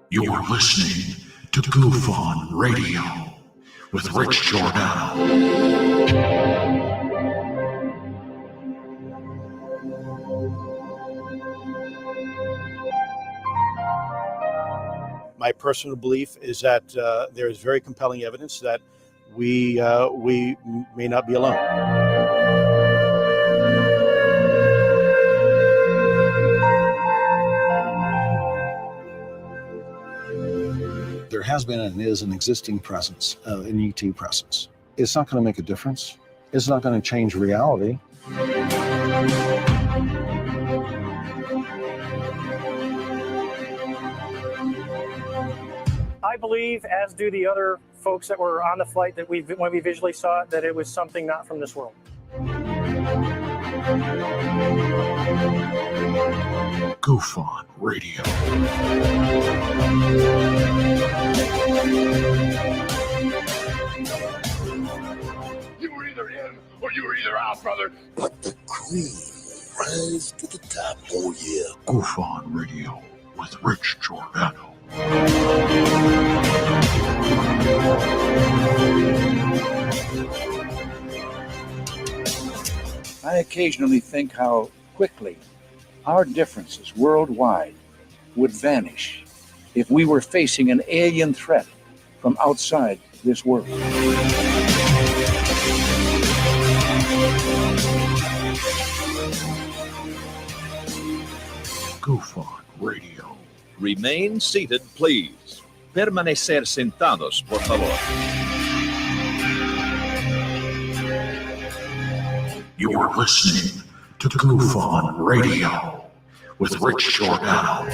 You're listening to Goof On Radio with Rich Giordano. My personal belief is that there is very compelling evidence that we may not be alone. There has been and is an existing presence, an ET presence. It's not going to make a difference. It's not going to change reality. I believe, as do the other folks that were on the flight, that when we visually saw it, that it was something not from this world. Goof On Radio. You were either in or you were either out, brother. But the cream rise to the top. Oh, yeah. Goof On Radio with Rich Giordano. I occasionally think how quickly our differences worldwide would vanish if we were facing an alien threat from outside this world. Goof On Radio. Remain seated, please. Permanecer sentados, por favor. You're listening to Goof On Radio with Rich Giordano.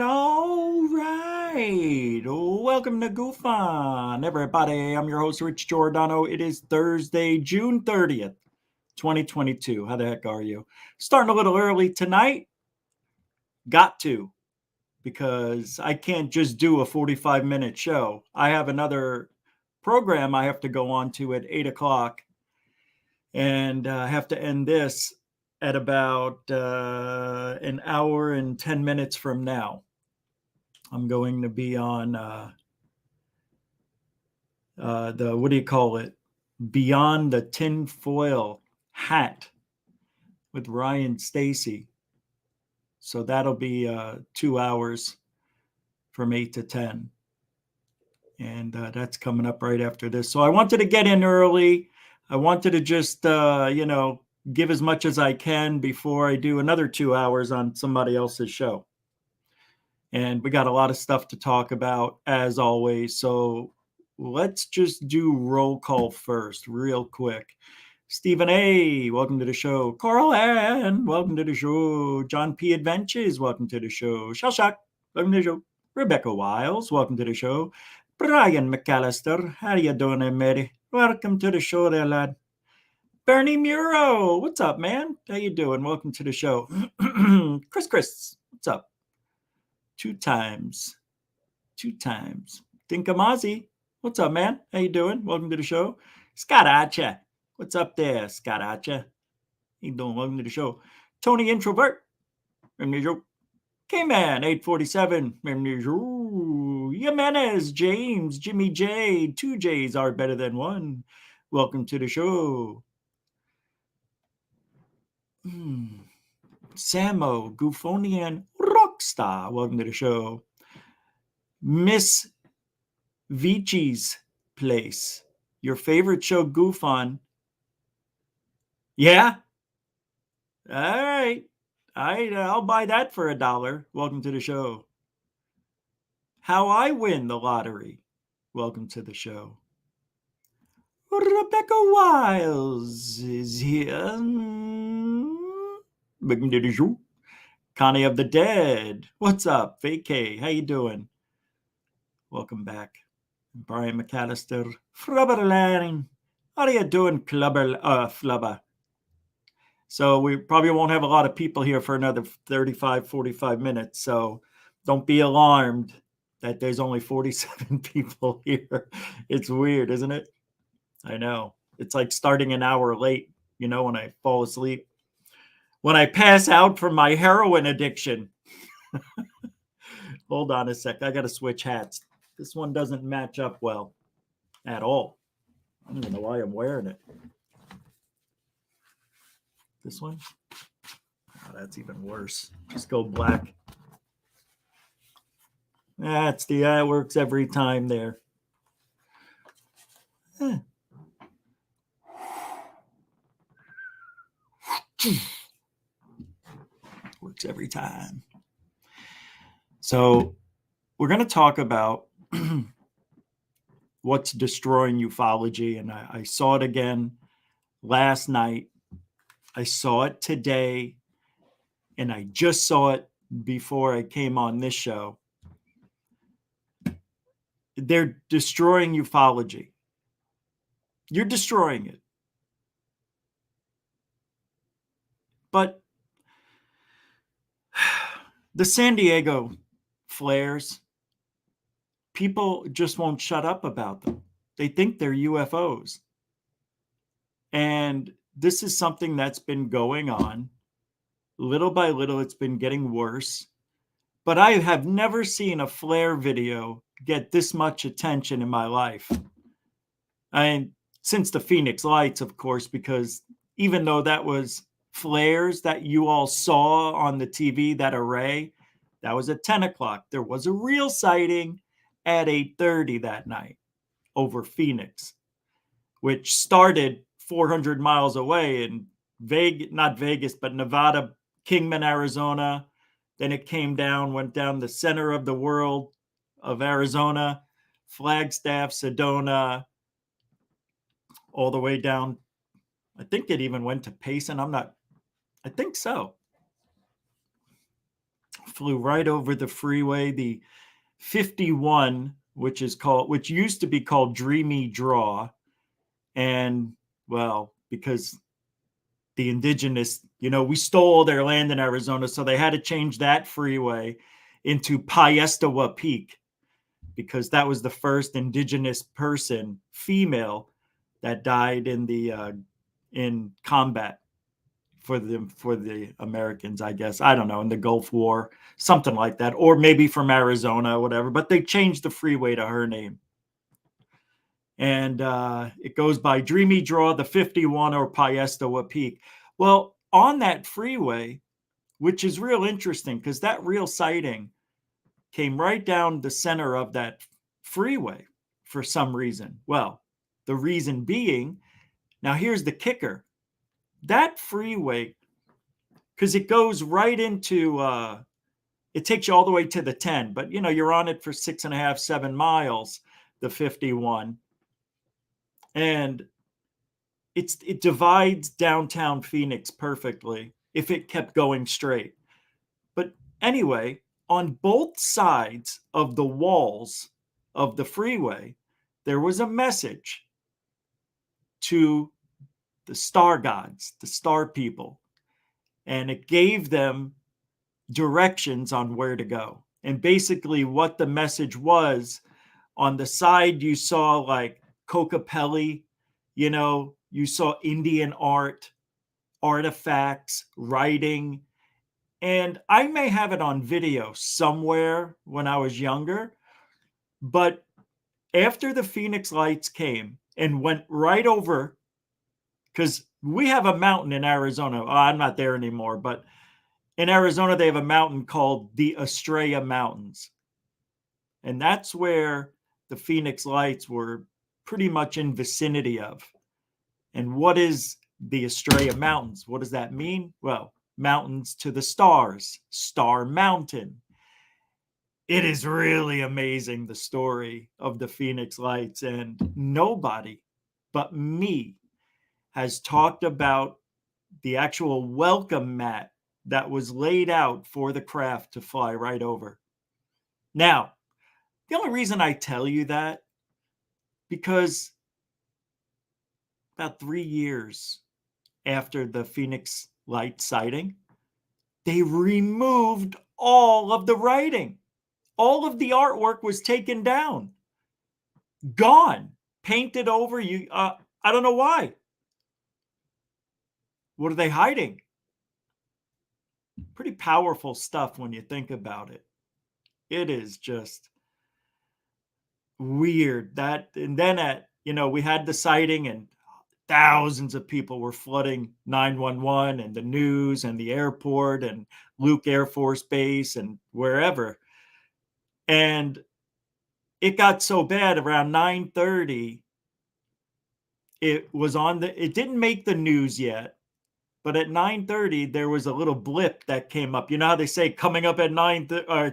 All right. Welcome to Goof On, everybody. I'm your host, Rich Giordano. It is Thursday, June 30th, 2022. How the heck are you? Starting a little early tonight. Got to, because I can't just do a 45-minute show. I have another program I have to go on to at 8 o'clock, and I have to end this at about an hour and 10 minutes from now. I'm going to be on what do you call it? Beyond the Tinfoil Hat with Ryan Stacy. So that'll be 2 hours from 8 to 10. And that's coming up right after this. So I wanted to get in early. I wanted to just, give as much as I can before I do another 2 hours on somebody else's show. And we got a lot of stuff to talk about, as always. So let's just do roll call first, real quick. Stephen A., welcome to the show. Carl Ann, welcome to the show. John P. Adventures, welcome to the show. Shellshock, welcome to the show. Rebecca Wiles, welcome to the show. Brian McAllister, how you doing there, matey? Welcome to the show there, lad. Bernie Muro, what's up, man? How you doing? Welcome to the show. Chris, what's up? Two times. Dinkamazi, what's up, man? How you doing? Welcome to the show. Scott Archer, what's up there, Scott Archer? How you doing? Welcome to the show. Tony Introvert, welcome to the show. K-Man, 847, welcome to the show. Jimenez, James, Jimmy J, 2 J's are better than one. Welcome to the show. Samo, Goofonian Rockstar, welcome to the show. Miss Vichi's Place, your favorite show, Goof on. Yeah? All right. I'll buy that for $1. Welcome to the show. How I win the lottery. Welcome to the show. Rebecca Wiles is here. Welcome to the show. Connie of the Dead. What's up? Vacay. How you doing? Welcome back. Brian McAllister. Flubberlang. How are you doing, Flubber? So we probably won't have a lot of people here for another 35, 45 minutes. So don't be alarmed that there's only 47 people here. It's weird, isn't it? I know. It's like starting an hour late, when I fall asleep. When I pass out from my heroin addiction. Hold on a sec. I got to switch hats. This one doesn't match up well at all. I don't even know why I'm wearing it. This one? Oh, that's even worse. Just go black. That works every time there. Works every time. So we're going to talk about what's destroying ufology. And I saw it again last night. I saw it today. And I just saw it before I came on this show. They're destroying ufology. You're destroying it. But the San Diego flares, people just won't shut up about them. They think they're UFOs. And this is something that's been going on. Little by little, it's been getting worse. But I have never seen a flare video get this much attention in my life. Since the Phoenix Lights, of course, because even though that was flares that you all saw on the TV, that array, that was at 10 o'clock. There was a real sighting at 8:30 that night over Phoenix, which started 400 miles away in not Vegas, but Nevada, Kingman, Arizona. Then it came down, went down the center of the world of Arizona, Flagstaff, Sedona, all the way down. I think it even went to Payson. I think so. Flew right over the freeway, the 51, which used to be called Dreamy Draw. And well, because the indigenous, we stole their land in Arizona, so they had to change that freeway into Piestewa Peak, because that was the first indigenous person, female, that died in combat for the Americans, I guess. I don't know, in the Gulf War, something like that, or maybe from Arizona, whatever. But they changed the freeway to her name. And it goes by Dreamy Draw, the 51, or Piestewa Peak. Well, on that freeway, which is real interesting because that real sighting came right down the center of that freeway for some reason. Well, the reason being, now here's the kicker. That freeway, because it goes right into, it takes you all the way to the 10, but you're on it for 6.5, 7 miles, the 51. And it divides downtown Phoenix perfectly if it kept going straight. But anyway, on both sides of the walls of the freeway, there was a message to the star gods, the star people, and it gave them directions on where to go. And basically what the message was, on the side you saw like Kokopelli, you saw Indian art, artifacts, writing, and I may have it on video somewhere when I was younger, but after the Phoenix Lights came and went right over, because we have a mountain in Arizona. Oh, I'm not there anymore, but in Arizona, they have a mountain called the Estrella Mountains. And that's where the Phoenix Lights were pretty much in vicinity of. And what is the Estrella Mountains? What does that mean? Well, mountains to the stars, Star Mountain. It is really amazing, the story of the Phoenix Lights. And nobody but me has talked about the actual welcome mat that was laid out for the craft to fly right over. Now, the only reason I tell you that, because about 3 years after the Phoenix Light sighting, they removed all of the writing. All of the artwork was taken down, gone, painted over. I don't know why. What are they hiding? Pretty powerful stuff when you think about it. It is just weird that, and then we had the sighting and thousands of people were flooding 911 and the news and the airport and Luke Air Force Base and wherever. And it got so bad around 9:30. It didn't make the news yet, but at 9:30 there was a little blip that came up. You know how they say coming up at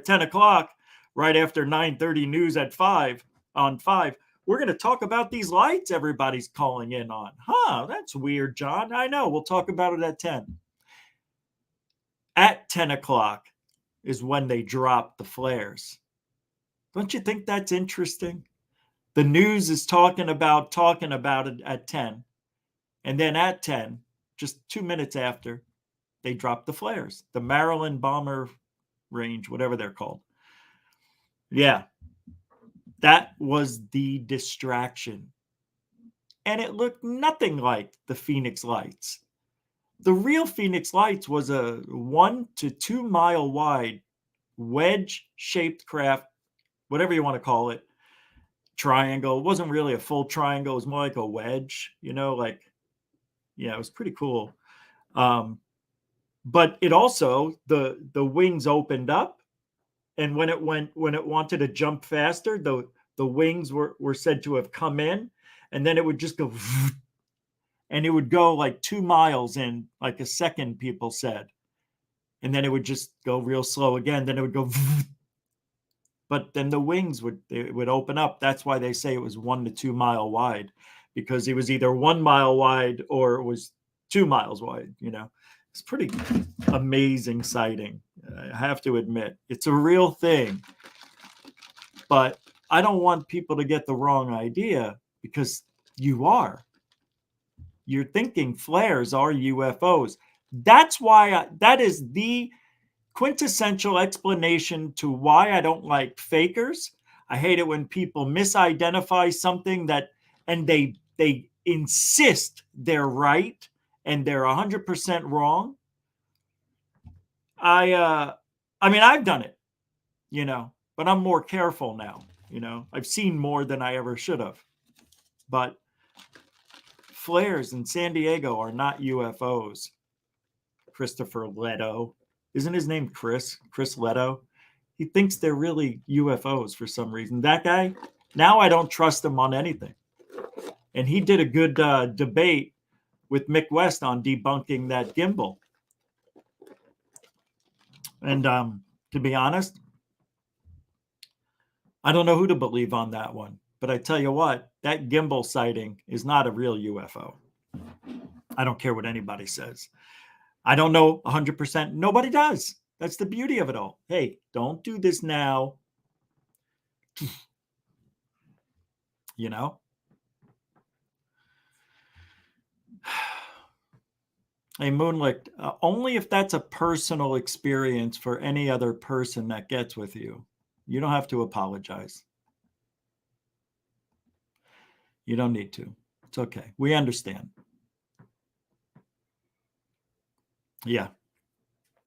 10 o'clock, right after 9:30 news at 5 on 5. We're going to talk about these lights everybody's calling in on. Huh, that's weird, John. I know. We'll talk about it at 10. At 10 o'clock is when they dropped the flares. Don't you think that's interesting? The news is talking about it at 10. And then at 10, just 2 minutes after, they dropped the flares. The Maryland Bomber Range, whatever they're called. Yeah. That was the distraction. And it looked nothing like the Phoenix Lights. The real Phoenix Lights was a 1 to 2 mile wide wedge-shaped craft, whatever you want to call it, triangle. It wasn't really a full triangle. It was more like a wedge, it was pretty cool. But it also, the wings opened up. And when it wanted to jump faster, the wings were said to have come in, and then it would just go, and it would go like 2 miles in like a second, people said. And then it would just go real slow again. Then it would go, but then the wings would open up. That's why they say it was 1 to 2 mile wide, because it was either 1 mile wide or it was 2 miles wide. It's pretty amazing sighting. I have to admit, it's a real thing. But I don't want people to get the wrong idea, because you're thinking flares are UFOs. That's why that is the quintessential explanation to why I don't like fakers. I hate it when people misidentify something and they insist they're right and they're 100% wrong. I mean, I've done it, but I'm more careful now. I've seen more than I ever should have. But flares in San Diego are not UFOs. Christopher Leto. Isn't his name Chris Leto? He thinks they're really UFOs for some reason. That guy, now I don't trust him on anything. And he did a good debate with Mick West on debunking that gimbal. And to be honest, I don't know who to believe on that one. But I tell you what, that gimbal sighting is not a real UFO. I don't care what anybody says. I don't know 100%. Nobody does. That's the beauty of it all. Hey, don't do this now. Hey, Moonlight, only if that's a personal experience for any other person that gets with you. You don't have to apologize. You don't need to. It's okay. We understand. Yeah.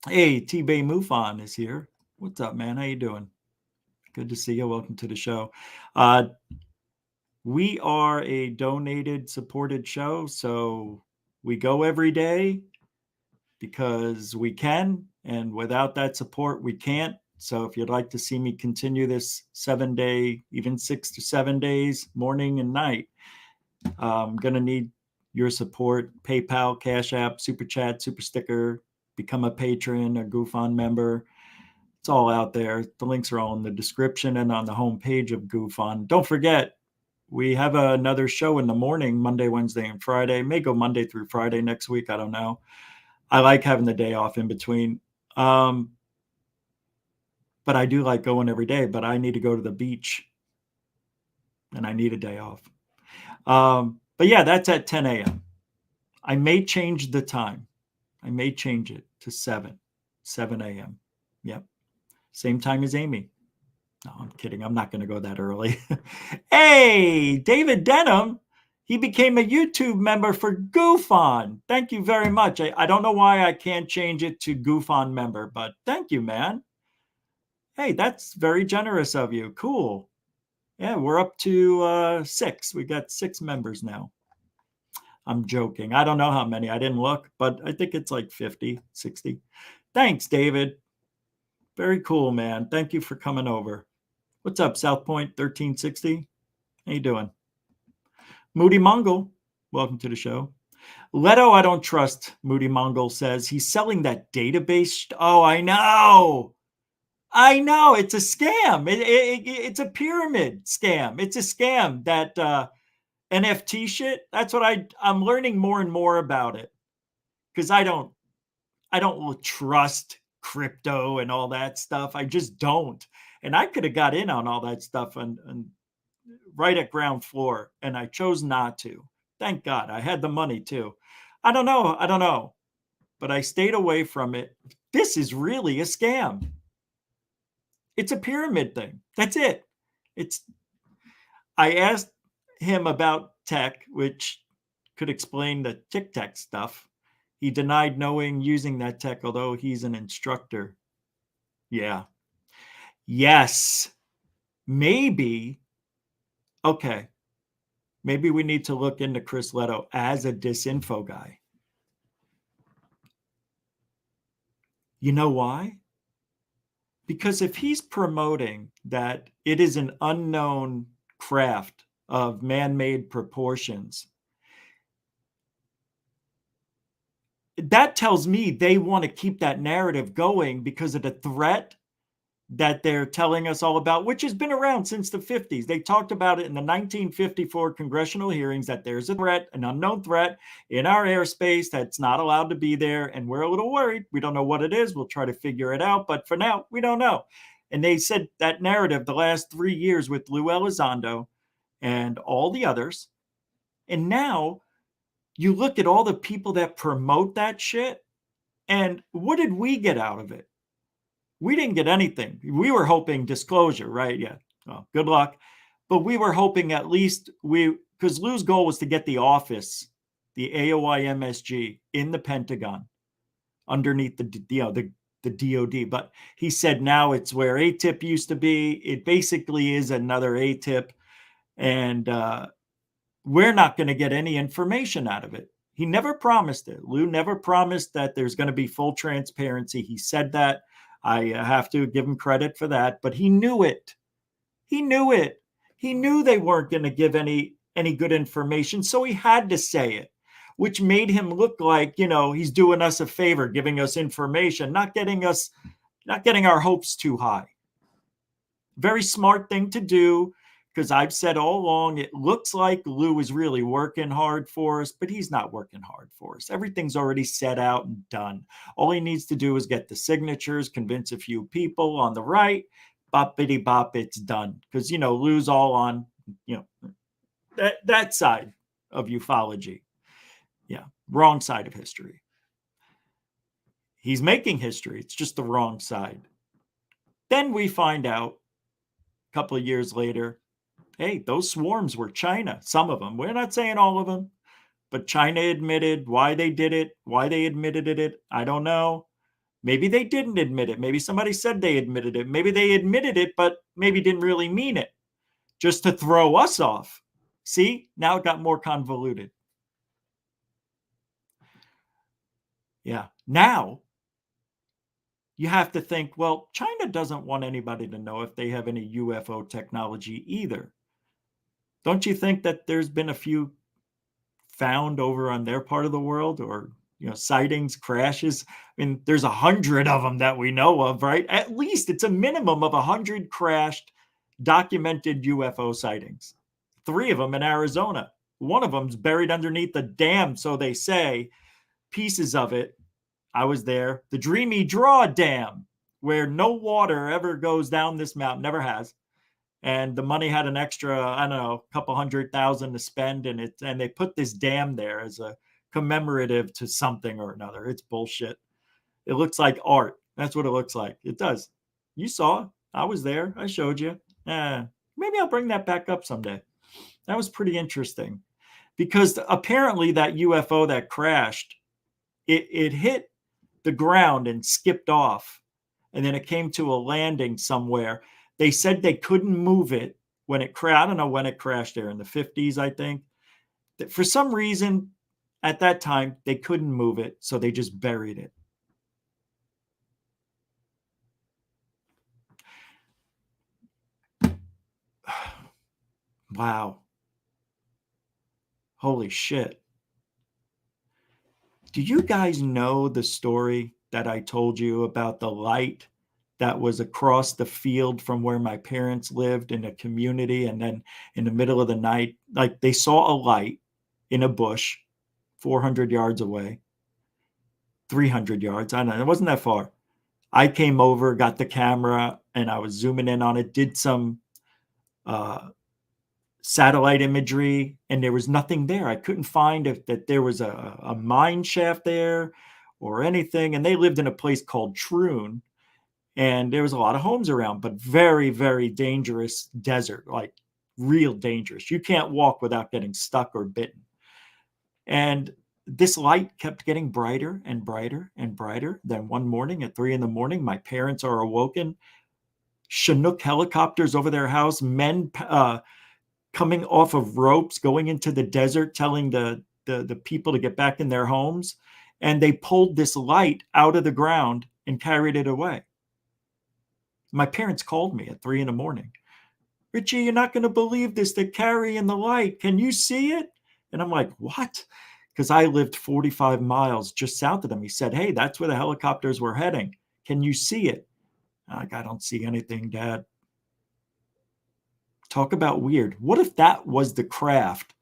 Hey, T-Bay Mufon is here. What's up, man? How you doing? Good to see you. Welcome to the show. We are a donated, supported show, so We go every day because we can, and without that support, we can't. So if you'd like to see me continue this 7-day, even 6 to 7 days, morning and night, I'm going to need your support. PayPal, Cash App, Super Chat, Super Sticker, become a patron, a GoofOn member. It's all out there. The links are all in the description and on the homepage of GoofOn. Don't forget, we have another show in the morning, Monday, Wednesday, and Friday. May go Monday through Friday next week. I don't know. I like having the day off in between. But I do like going every day, but I need to go to the beach and I need a day off. But yeah, that's at 10 a.m. I may change the time. I may change it to 7 a.m. Yep. Same time as Amy. No, I'm kidding. I'm not going to go that early. Hey, David Denham. He became a YouTube member for GoofOn. Thank you very much. I don't know why I can't change it to GoofOn member, but thank you, man. Hey, that's very generous of you. Cool. Yeah, we're up to 6. We got 6 members now. I'm joking. I don't know how many. I didn't look, but I think it's like 50, 60. Thanks, David. Very cool, man. Thank you for coming over. What's up, South Point 1360? How you doing? Moody Mongol, welcome to the show. Leto, I don't trust, Moody Mongol says. He's selling that database. Oh, I know. It's a scam. It's a pyramid scam. It's a scam, that NFT shit. That's what I'm learning more and more about it, because I don't trust crypto and all that stuff. I just don't. And I could have got in on all that stuff and right at ground floor, and I chose not to. Thank God. I had the money too. I don't know. But I stayed away from it. This is really a scam. It's a pyramid thing. That's it. I asked him about tech, which could explain the tic-tac stuff. He denied using that tech, although he's an instructor. Yeah. Yes. Maybe. Okay. Maybe we need to look into Chris Leto as a disinfo guy. You know why? Because if he's promoting that it is an unknown craft of man-made proportions, that tells me they want to keep that narrative going because of the threat that they're telling us all about, which has been around since the 50s. They talked about it in the 1954 congressional hearings, that there's a threat, an unknown threat in our airspace that's not allowed to be there. And we're a little worried. We don't know what it is. We'll try to figure it out. But for now, we don't know. And they said that narrative the last 3 years with Lou Elizondo and all the others. And now you look at all the people that promote that shit. And what did we get out of it? We didn't get anything. We were hoping disclosure, right? Yeah. Well, good luck. But we were hoping at least because Lou's goal was to get the office, the AOI MSG, in the Pentagon underneath the DOD. But he said now it's where ATIP used to be. It basically is another ATIP. And we're not going to get any information out of it. He never promised it. Lou never promised that there's going to be full transparency. He said that. I have to give him credit for that, but he knew it. He knew they weren't going to give any good information, so he had to say it, which made him look like, he's doing us a favor, giving us information, not getting our hopes too high. Very smart thing to do, because I've said all along, it looks like Lou is really working hard for us, but he's not working hard for us. Everything's already set out and done. All he needs to do is get the signatures, convince a few people on the right, boppity bop, it's done. Because, Lou's all on, that side of ufology. Yeah, wrong side of history. He's making history. It's just the wrong side. Then we find out a couple of years later, hey, those swarms were China. Some of them. We're not saying all of them, but China admitted why they did it, why they admitted it. I don't know. Maybe they didn't admit it. Maybe somebody said they admitted it. Maybe they admitted it, but maybe didn't really mean it, just to throw us off. See, now it got more convoluted. Yeah. Now you have to think, well, China doesn't want anybody to know if they have any UFO technology either. Don't you think that there's been a few found over on their part of the world, or sightings, crashes? I mean, there's 100 of them that we know of, right? At least it's a minimum of 100 crashed documented UFO sightings. 3 of them in Arizona. One of them's buried underneath the dam, so they say. Pieces of it, I was there, the Dreamy Draw Dam, where no water ever goes down this mountain, never has. And the money had an extra, I don't know, a couple $100,000 to spend in it. And they put this dam there as a commemorative to something or another. It's bullshit. It looks like art. That's what it looks like. It does. You saw it. I was there. I showed you. Maybe I'll bring that back up someday. That was pretty interesting, because apparently that UFO that crashed, it hit the ground and skipped off. And then it came to a landing somewhere. They said they couldn't move it when it crashed. I don't know when it crashed there, in the 50s, I think. For some reason, at that time, they couldn't move it, so they just buried it. Wow. Holy shit. Do you guys know the story that I told you about the light that was across the field from where my parents lived in a community? And then in the middle of the night, like, they saw a light in a bush 400 yards away, 300 yards. I don't know. It wasn't that far. I came over, got the camera, and I was zooming in on it, did some satellite imagery, and there was nothing there. I couldn't find that there was a mine shaft there or anything. And they lived in a place called Troon, and there was a lot of homes around, but very, very dangerous desert, like real dangerous. You can't walk without getting stuck or bitten. And this light kept getting brighter and brighter and brighter. Then one morning at 3 a.m, my parents are awoken. Chinook helicopters over their house, men coming off of ropes, going into the desert, telling the people to get back in their homes. And they pulled this light out of the ground and carried it away. My parents called me at 3 a.m. Richie, you're not going to believe this. They're carrying the light. Can you see it? And I'm like, what? Because I lived 45 miles just south of them. He said, hey, that's where the helicopters were heading. Can you see it? I'm like, I don't see anything, Dad. Talk about weird. What if that was the craft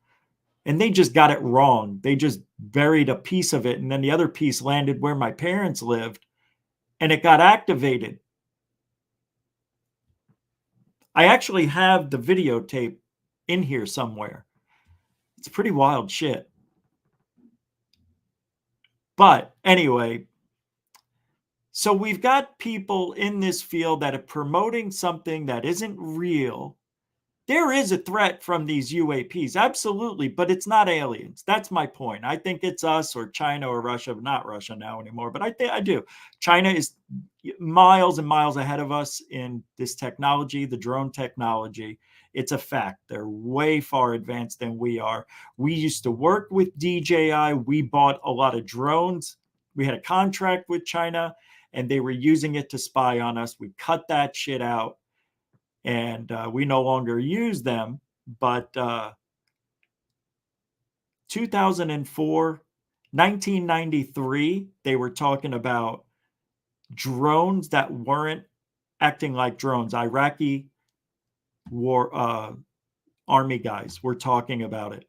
and they just got it wrong? They just buried a piece of it, and then the other piece landed where my parents lived and it got activated. I actually have the videotape in here somewhere. It's pretty wild shit. But anyway, so we've got people in this field that are promoting something that isn't real. There is a threat from these UAPs, absolutely, but it's not aliens. That's my point. I think it's us or China or Russia, not Russia now anymore, but I do. China is miles and miles ahead of us in this technology, the drone technology. It's a fact. They're way far advanced than we are. We used to work with DJI. We bought a lot of drones. We had a contract with China, and they were using it to spy on us. We cut that shit out. And we no longer use them. But 2004, 1993, they were talking about drones that weren't acting like drones. Iraqi war army guys were talking about it,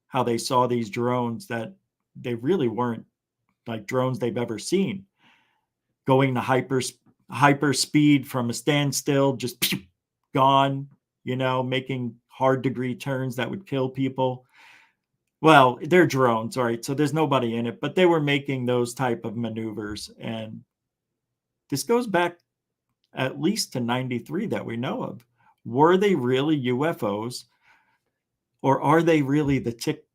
how they saw these drones that they really weren't like drones they've ever seen, going to hyper speed from a standstill, just pew, gone, making hard degree turns that would kill people. Well, they're drones, right? So there's nobody in it, but they were making those type of maneuvers. And this goes back at least to 93 that we know of. Were they really UFOs, or are they really the Tic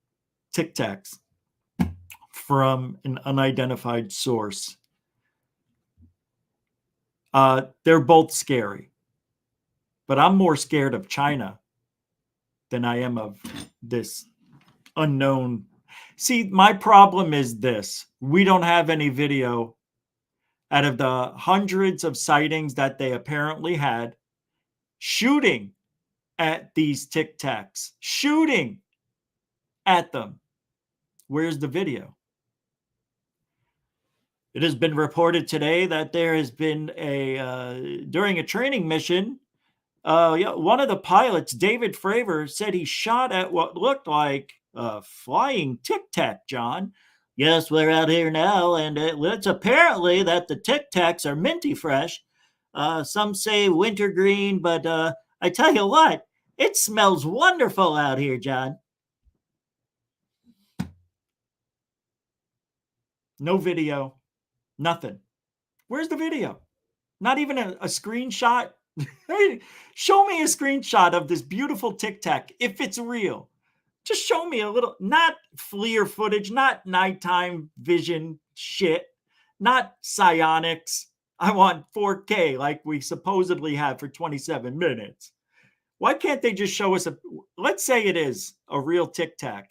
Tacs from an unidentified source? They're both scary. But I'm more scared of China than I am of this unknown. See, my problem is this. We don't have any video out of the hundreds of sightings that they apparently had shooting at these Tic Tacs, shooting at them. Where's the video? It has been reported today that there has been during a training mission, one of the pilots, David Fravor, said he shot at what looked like a flying Tic Tac, John. Yes, we're out here now, and it's apparently that the Tic Tacs are minty fresh. Some say wintergreen, but I tell you what, it smells wonderful out here, John. No video, nothing. Where's the video? Not even a screenshot. Show me a screenshot of this beautiful Tic Tac if it's real. Just show me a little, not FLIR footage, not nighttime vision shit, not psionics. I want 4K like we supposedly have for 27 minutes. Why can't they just show us let's say it is a real Tic Tac.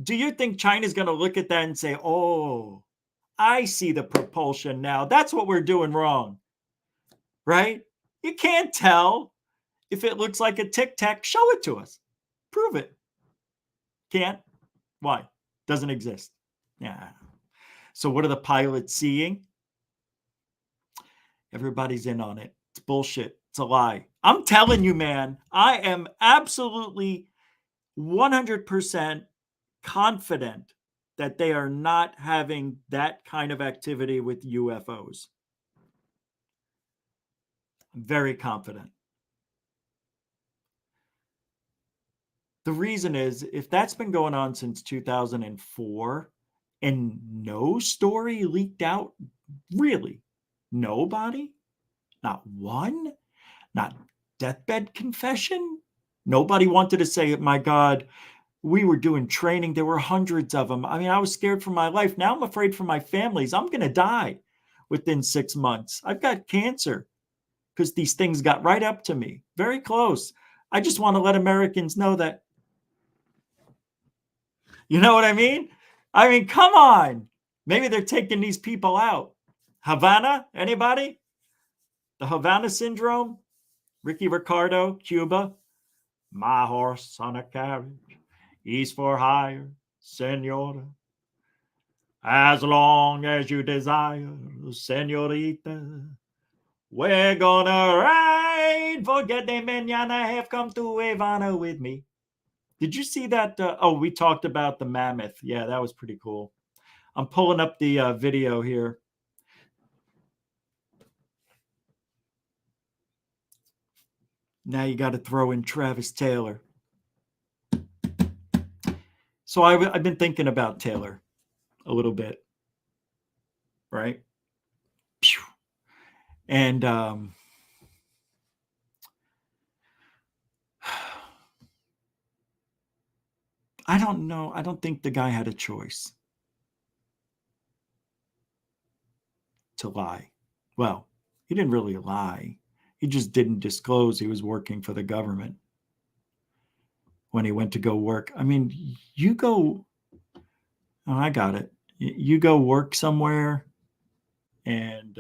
Do you think China's going to look at that and say, oh, I see the propulsion now. That's what we're doing wrong, right? You can't tell if it looks like a Tic Tac. Show it to us. Prove it. Can't? Why? Doesn't exist. Yeah. So what are the pilots seeing? Everybody's in on it. It's bullshit. It's a lie. I'm telling you, man, I am absolutely 100% confident that they are not having that kind of activity with UFOs. I'm very confident. The reason is, if that's been going on since 2004 and no story leaked out, really, nobody, not one, not deathbed confession, nobody wanted to say, my God, we were doing training. There were hundreds of them. I mean, I was scared for my life. Now I'm afraid for my families. I'm going to die within 6 months. I've got cancer because these things got right up to me, very close. I just want to let Americans know that. You know what I mean? I mean, come on. Maybe they're taking these people out. Havana, anybody? The Havana syndrome? Ricky Ricardo, Cuba. My horse on a carriage, he's for hire, senora. As long as you desire, senorita, we're gonna ride. Forget de mañana, have come to Havana with me. Did you see that? We talked about the mammoth. Yeah, that was pretty cool. I'm pulling up the video here. Now you got to throw in Travis Taylor. So I've been thinking about Taylor a little bit, right? And I don't know. I don't think the guy had a choice to lie. Well, he didn't really lie. He just didn't disclose he was working for the government when he went to go work. I mean, you go, oh, I got it. You go work somewhere and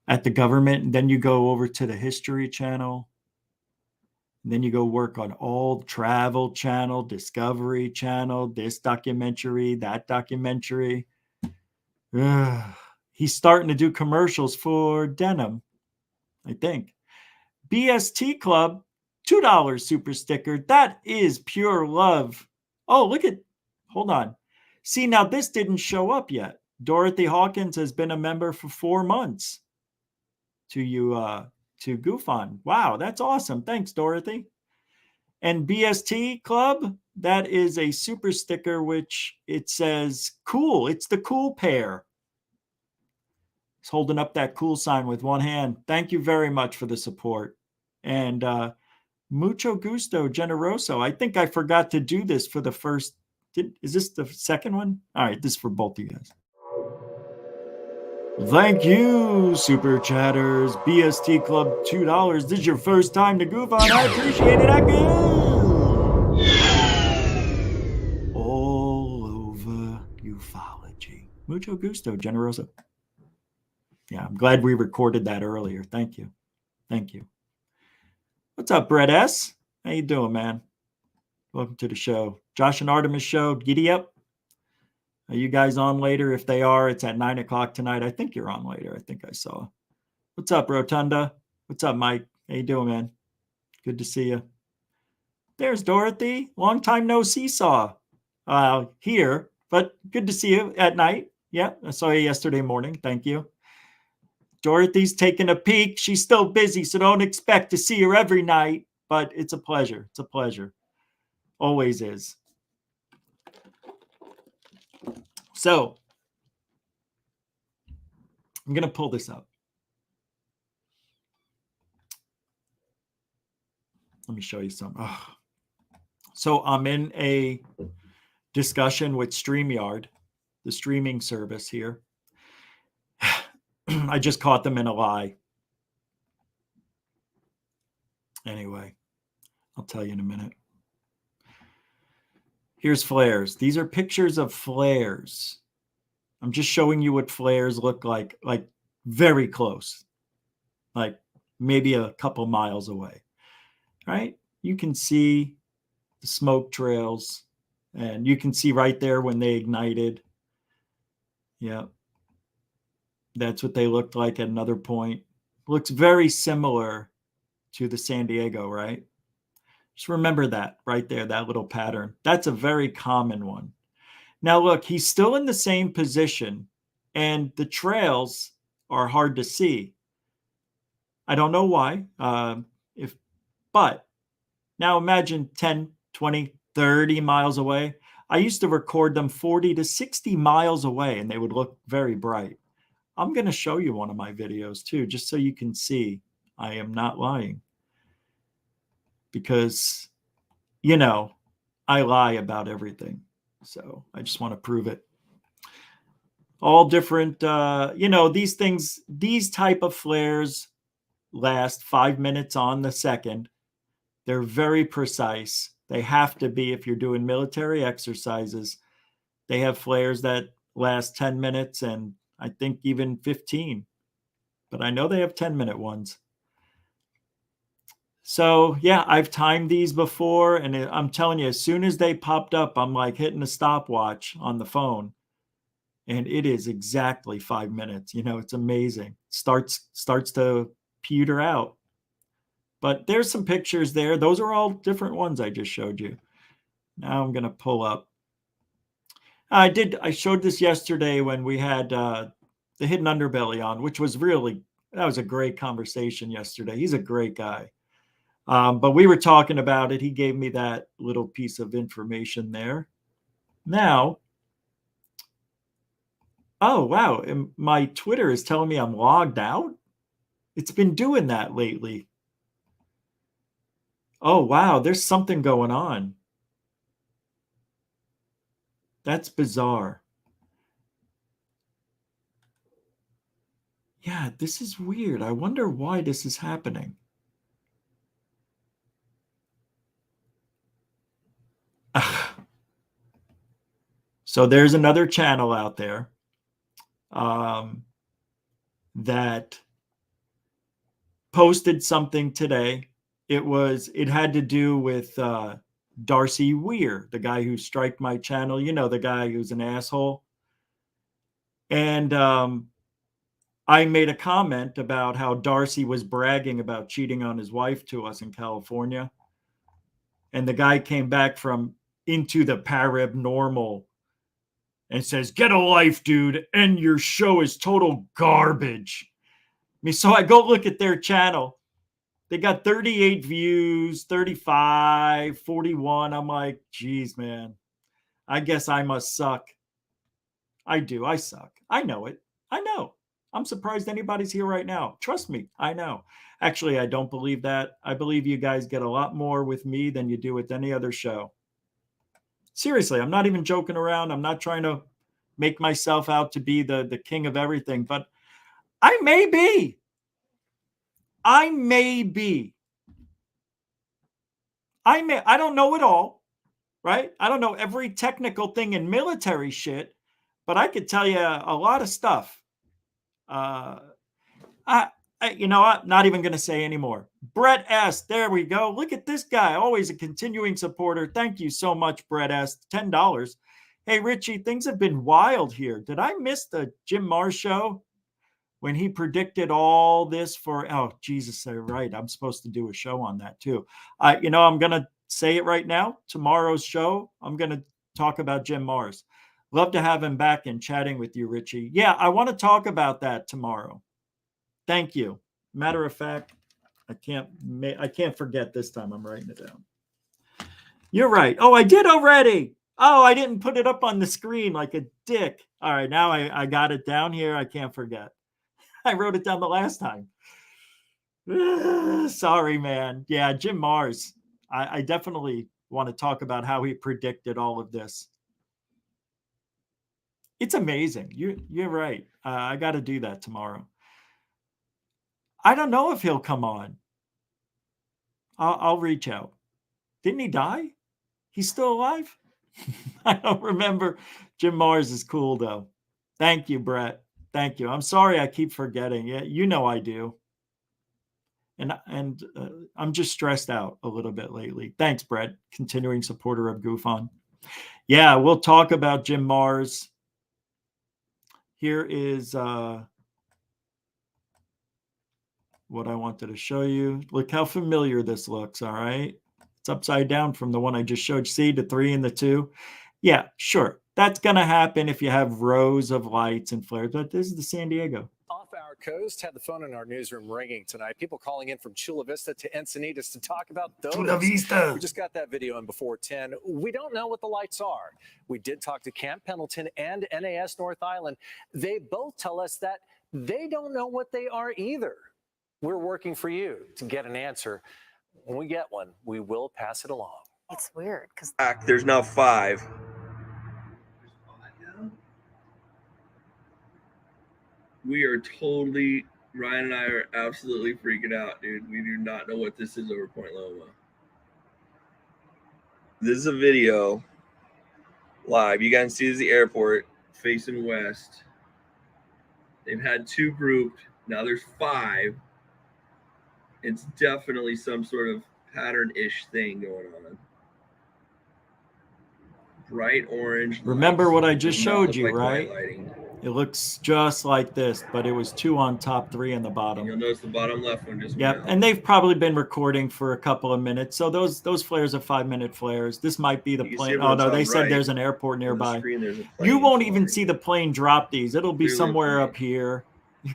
at the government, and then you go over to the History Channel. And then you go work on all Travel Channel, Discovery Channel, this documentary, that documentary. He's starting to do commercials for denim, I think. BST Club, $2 super sticker. That is pure love. Oh, look at, hold on. See, now this didn't show up yet. Dorothy Hawkins has been a member for 4 months to goof on. Wow, that's awesome. Thanks, Dorothy. And BST Club, that is a super sticker, which it says cool. It's the cool pair. He's holding up that cool sign with one hand. Thank you very much for the support. And mucho gusto, generoso. I think I forgot to do this for the first. Is this the second one? All right, this is for both of you guys. Thank you, Super Chatters. BST Club, $2. This is your first time to goof on. I appreciate it. I go. Mucho gusto, Generosa. Yeah, I'm glad we recorded that earlier. Thank you. Thank you. What's up, Brett S? How you doing, man? Welcome to the show. Josh and Artemis show. Giddy up. Are you guys on later? If they are, it's at 9 o'clock tonight. I think you're on later. I think I saw. What's up, Rotunda? What's up, Mike? How you doing, man? Good to see you. There's Dorothy. Long time no seesaw here, but good to see you at night. Yeah, I saw you yesterday morning. Thank you. Dorothy's taking a peek. She's still busy, so don't expect to see her every night, but it's a pleasure. It's a pleasure. Always is. So, I'm going to pull this up. Let me show you some. Oh. So, I'm in a discussion with StreamYard, the streaming service here. I just caught them in a lie. Anyway, I'll tell you in a minute. Here's flares. These are pictures of flares. I'm just showing you what flares look like very close, like maybe a couple miles away, right? You can see the smoke trails, and you can see right there when they ignited. Yeah. That's what they looked like at another point. Looks very similar to the San Diego, right? Just remember that right there, that little pattern. That's a very common one. Now, look, he's still in the same position, and the trails are hard to see. I don't know why. But now imagine 10, 20, 30 miles away. I used to record them 40 to 60 miles away, and they would look very bright. I'm going to show you one of my videos too, just so you can see I am not lying. Because, you know, I lie about everything. So I just want to prove it. All different, these things, these type of flares last 5 minutes on the second. They're very precise. They have to be if you're doing military exercises. They have flares that last 10 minutes and I think even 15. But I know they have 10-minute ones. So, yeah, I've timed these before, and I'm telling you, as soon as they popped up, I'm like hitting a stopwatch on the phone, and it is exactly 5 minutes. You know, it's amazing. Starts to peter out. But there's some pictures there. Those are all different ones I just showed you. Now I'm going to pull up. I showed this yesterday when we had the Hidden Underbelly on, which was that was a great conversation yesterday. He's a great guy. But we were talking about it. He gave me that little piece of information there. Now, oh, wow. My Twitter is telling me I'm logged out. It's been doing that lately. Oh, wow. There's something going on. That's bizarre. Yeah, this is weird. I wonder why this is happening. So there's another channel out there that posted something today. It had to do with Darcy Weir, the guy who striked my channel. You know, the guy who's an asshole. And I made a comment about how Darcy was bragging about cheating on his wife to us in California. And the guy came back from Into the Paranormal and says, "Get a life, dude, and your show is total garbage." I mean, so I go look at their channel. They got 38 views, 35, 41. I'm like, geez, man, I guess I must suck. I do. I suck. I know it. I know. I'm surprised anybody's here right now. Trust me, I know. Actually, I don't believe that. I believe you guys get a lot more with me than you do with any other show. Seriously, I'm not even joking around. I'm not trying to make myself out to be the king of everything, but I may be. I don't know it all, right? I don't know every technical thing in military shit, but I could tell you a lot of stuff. You know what? Not even going to say anymore. Brett S. There we go. Look at this guy. Always a continuing supporter. Thank you so much, Brett S. $10. Hey, Richie, things have been wild here. Did I miss the Jim Marrs show when he predicted all this for, oh, Jesus, they're right. I'm supposed to do a show on that too. You know, I'm going to say it right now. Tomorrow's show, I'm going to talk about Jim Marrs. Love to have him back and chatting with you, Richie. Yeah, I want to talk about that tomorrow. Thank you. Matter of fact, I can't forget this time. I'm writing it down. You're right. Oh, I did already. Oh, I didn't put it up on the screen like a dick. All right, now I got it down here. I can't forget. I wrote it down the last time. Sorry, man. Yeah, Jim Marrs. I definitely want to talk about how he predicted all of this. It's amazing. You're right. I got to do that tomorrow. I don't know if he'll come on. I'll reach out. Didn't he die? He's still alive? I don't remember. Jim Marrs is cool, though. Thank you, Brett. Thank you. I'm sorry I keep forgetting. Yeah, you know I do. And I'm just stressed out a little bit lately. Thanks, Brett. Continuing supporter of Goof On. Yeah, we'll talk about Jim Marrs. Here is what I wanted to show you. Look how familiar this looks, all right? It's upside down from the one I just showed. See the 3 and the 2? Yeah, sure. That's going to happen if you have rows of lights and flares, but this is the San Diego. Off our coast, had the phone in our newsroom ringing tonight. People calling in from Chula Vista to Encinitas to talk about those. Chula Vista. We just got that video in before 10. We don't know what the lights are. We did talk to Camp Pendleton and NAS North Island. They both tell us that they don't know what they are either. We're working for you to get an answer. When we get one, we will pass it along. It's weird because there's now 5. We are totally, Ryan and I are absolutely freaking out, dude. We do not know what this is over Point Loma. This is a video live. You guys can see this is the airport facing west. They've had 2 grouped. Now there's 5. It's definitely some sort of pattern-ish thing going on. Bright orange. Remember what I just showed you, right? It looks just like this, but it was 2 on top, 3 on the bottom. And you'll notice the bottom left one just Yep, and they've probably been recording for a couple of minutes. So those flares are 5-minute flares. This might be the plane. Oh no, they said there's an airport nearby. You won't even see the plane drop these. It'll be somewhere up here.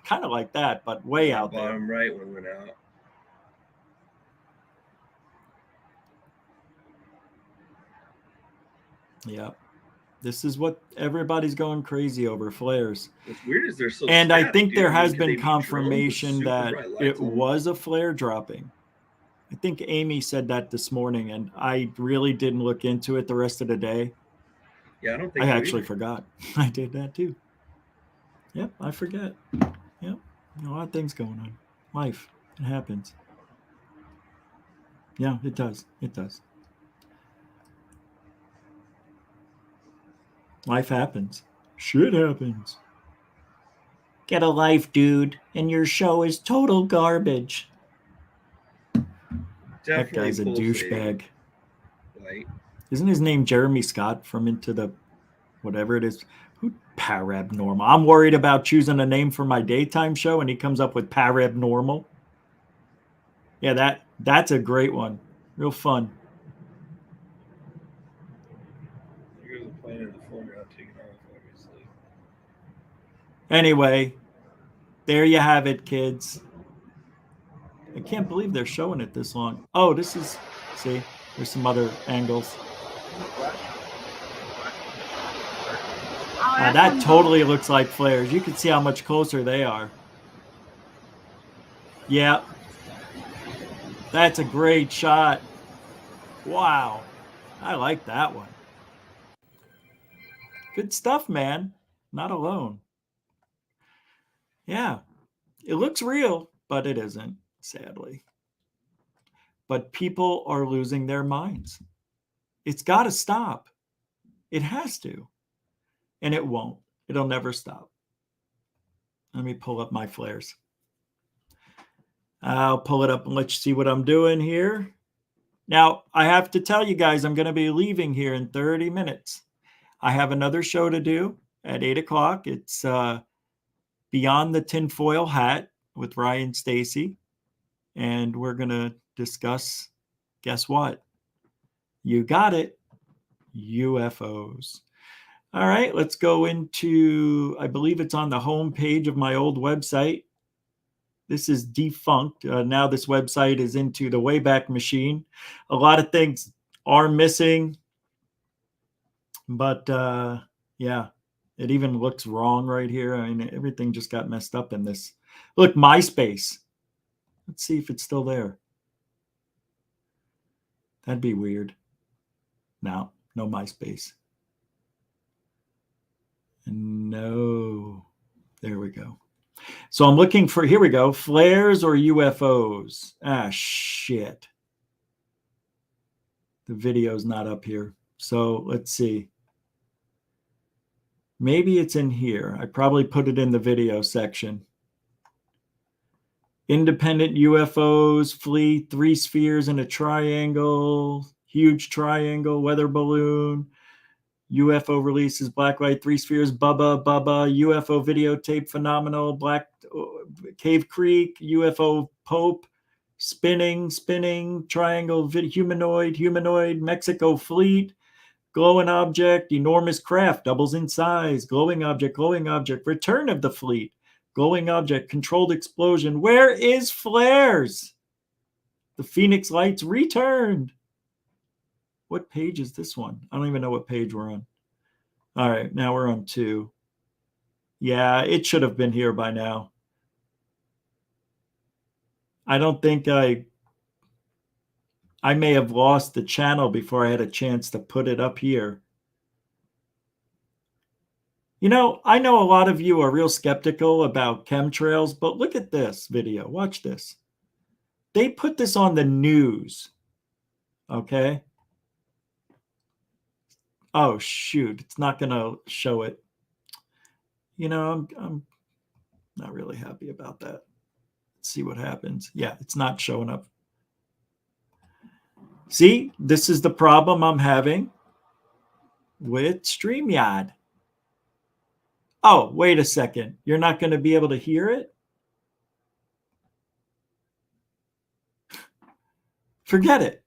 Kind of like that, but way out there. Bottom right one went out. Yep. This is what everybody's going crazy over, flares. What's weird is they're so and static, I think dude. there has Could been they be drones with confirmation super that bright lights it on them? was a flare dropping. I think Amy said that this morning, and I really didn't look into it the rest of the day. Yeah, I don't think I so actually either. forgot. I did that too. Yep, I forget. Yep, a lot of things going on. Life, it happens. Yeah, it does. It does. Life happens. Shit happens. Get a life, dude, and your show is total garbage. That guy's a douchebag. Light. Isn't his name Jeremy Scott from Into the whatever it is? Who Parabnormal? I'm worried about choosing a name for my daytime show, and he comes up with Parabnormal. Yeah, that's a great one. Real fun. Here's a plane in the foreground taking off, obviously. Anyway, there you have it, kids. I can't believe they're showing it this long. Oh, this is, see, there's some other angles. That totally looks like flares. You can see how much closer they are. Yeah. That's a great shot. Wow. I like that one. Good stuff, man. Not alone. Yeah. It looks real, but it isn't, sadly. But people are losing their minds. It's got to stop. It has to. And it won't. It'll never stop. Let me pull up my flares. I'll pull it up and let you see what I'm doing here. Now, I have to tell you guys, I'm going to be leaving here in 30 minutes. I have another show to do at 8 o'clock. It's Beyond the Tinfoil Hat with Ryan Stacy. And we're going to discuss, guess what? You got it, UFOs. All right, let's go into, I believe it's on the home page of my old website. This is defunct. Now this website is into the Wayback Machine. A lot of things are missing. But yeah, it even looks wrong right here. I mean, everything just got messed up in this. Look, MySpace. Let's see if it's still there. That'd be weird. No MySpace. No. There we go. So I'm looking for, here we go, flares or UFOs. Ah, shit. The video's not up here. So let's see. Maybe it's in here. I probably put it in the video section. Independent UFOs flee 3 spheres in a triangle, huge triangle, weather balloon. UFO releases black light, 3 spheres, Bubba, UFO videotape phenomenal, Black Cave Creek, UFO Pope, spinning, triangle, humanoid, Mexico fleet, glowing object, enormous craft, doubles in size, glowing object, return of the fleet, glowing object, controlled explosion. Where is flares? The Phoenix Lights returned. What page is this one? I don't even know what page we're on. All right, now we're on 2. Yeah, it should have been here by now. I don't think I may have lost the channel before I had a chance to put it up here. You know, I know a lot of you are real skeptical about chemtrails, but look at this video. Watch this. They put this on the news. Okay. Oh, shoot. It's not going to show it. You know, I'm not really happy about that. Let's see what happens. Yeah, it's not showing up. See, this is the problem I'm having with StreamYard. Oh, wait a second. You're not going to be able to hear it? Forget it.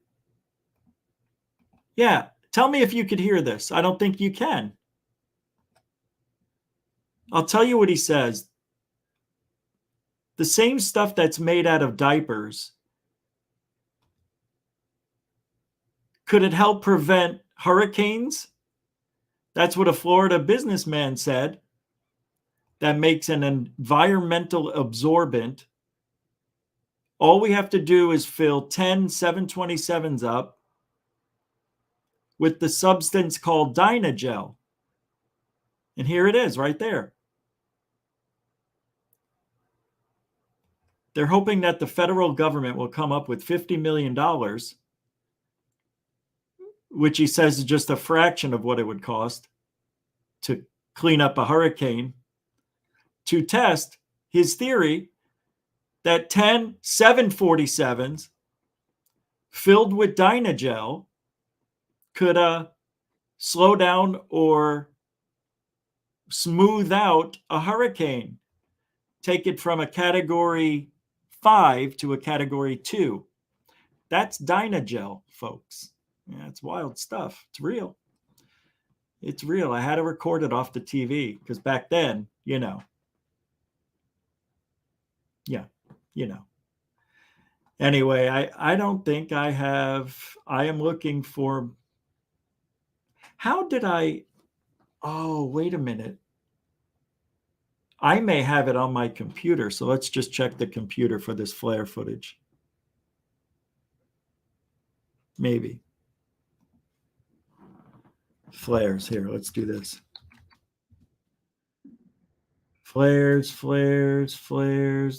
Yeah, tell me if you could hear this. I don't think you can. I'll tell you what he says. The same stuff that's made out of diapers, could it help prevent hurricanes? That's what a Florida businessman said. That makes an environmental absorbent. All we have to do is fill 10 727s up with the substance called Dynagel. And here it is right there. They're hoping that the federal government will come up with $50 million, which he says is just a fraction of what it would cost to clean up a hurricane, to test his theory that 10 747s filled with Dynagel could slow down or smooth out a hurricane, take it from a category 5 to a category 2. That's Dynagel, folks. Yeah, it's wild stuff. It's real. It's real. I had to record it off the TV because back then, you know. Yeah, you know. Anyway, I don't think I have. I am looking for. How did I? Oh, wait a minute. I may have it on my computer. So let's just check the computer for this flare footage. Maybe. Flares here. Let's do this. Flares,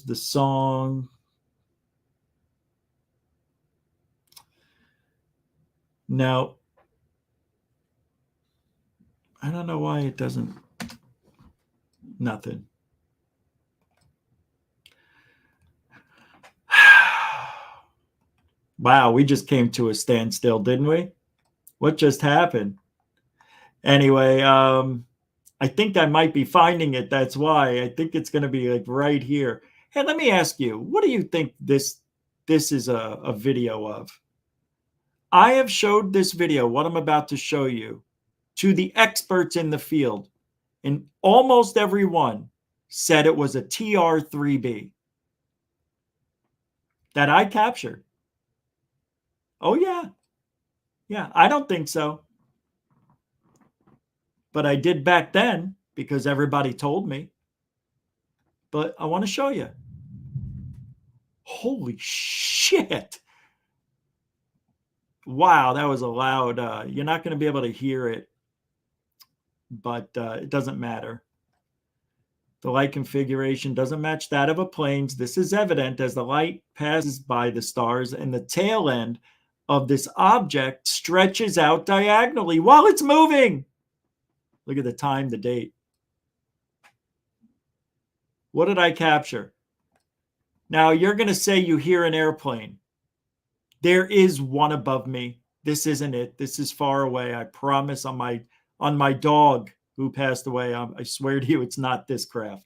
the song. Now, I don't know why it doesn't. Nothing. Wow, we just came to a standstill, didn't we? What just happened? Anyway, I think I might be finding it. That's why. I think it's going to be like right here. Hey, let me ask you, what do you think this is a video of? I have showed this video, what I'm about to show you, to the experts in the field, and almost everyone said it was a TR-3B that I captured. Oh, yeah. Yeah, I don't think so. But I did back then because everybody told me. But I want to show you. Holy shit. Wow, that was a loud. You're not going to be able to hear it, but it doesn't matter. The light configuration doesn't match that of a plane's. This is evident as the light passes by the stars and the tail end of this object stretches out diagonally while it's moving. Look at the time, the date. What did I capture? Now, you're going to say you hear an airplane. There is one above me. This isn't it. This is far away. I promise on my dog who passed away. I swear to you, it's not this craft.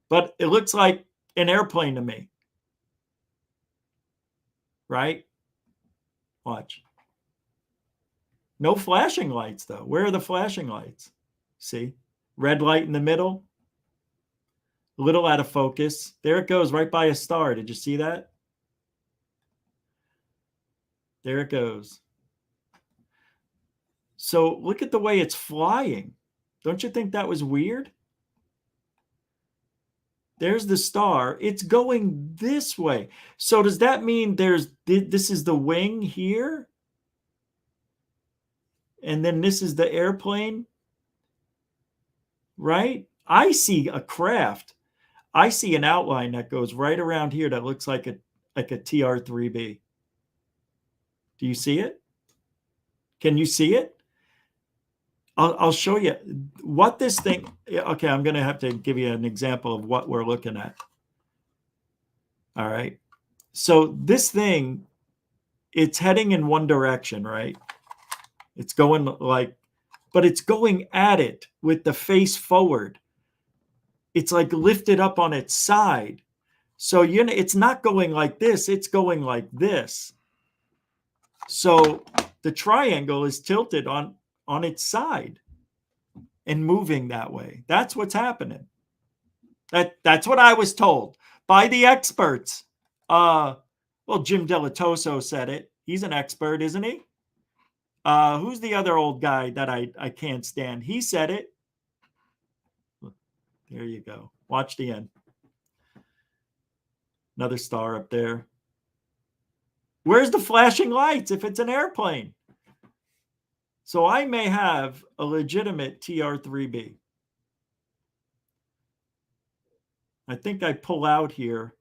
But it looks like an airplane to me. Right? Watch. No flashing lights, though. Where are the flashing lights? See? Red light in the middle. A little out of focus. There it goes, right by a star. Did you see that? There it goes. So look at the way it's flying. Don't you think that was weird? There's the star. It's going this way. So does that mean this is the wing here? And then this is the airplane? Right? I see a craft. I see an outline that goes right around here that looks like a TR-3B. Do you see it? Can you see it? I'll show you what this thing. Okay, I'm going to have to give you an example of what we're looking at. All right. So this thing, it's heading in one direction, right? It's going like, but it's going at it with the face forward. It's like lifted up on its side. So it's not going like this. It's going like this. So the triangle is tilted on its side and moving that way. That's what's happening. That's what I was told by the experts. Well, Jim Delatoso said it. He's an expert, isn't he? Who's the other old guy that I can't stand? He said it. There you go. Watch the end. Another star up there. Where's the flashing lights if it's an airplane? So I may have a legitimate TR-3B. I think I pull out here.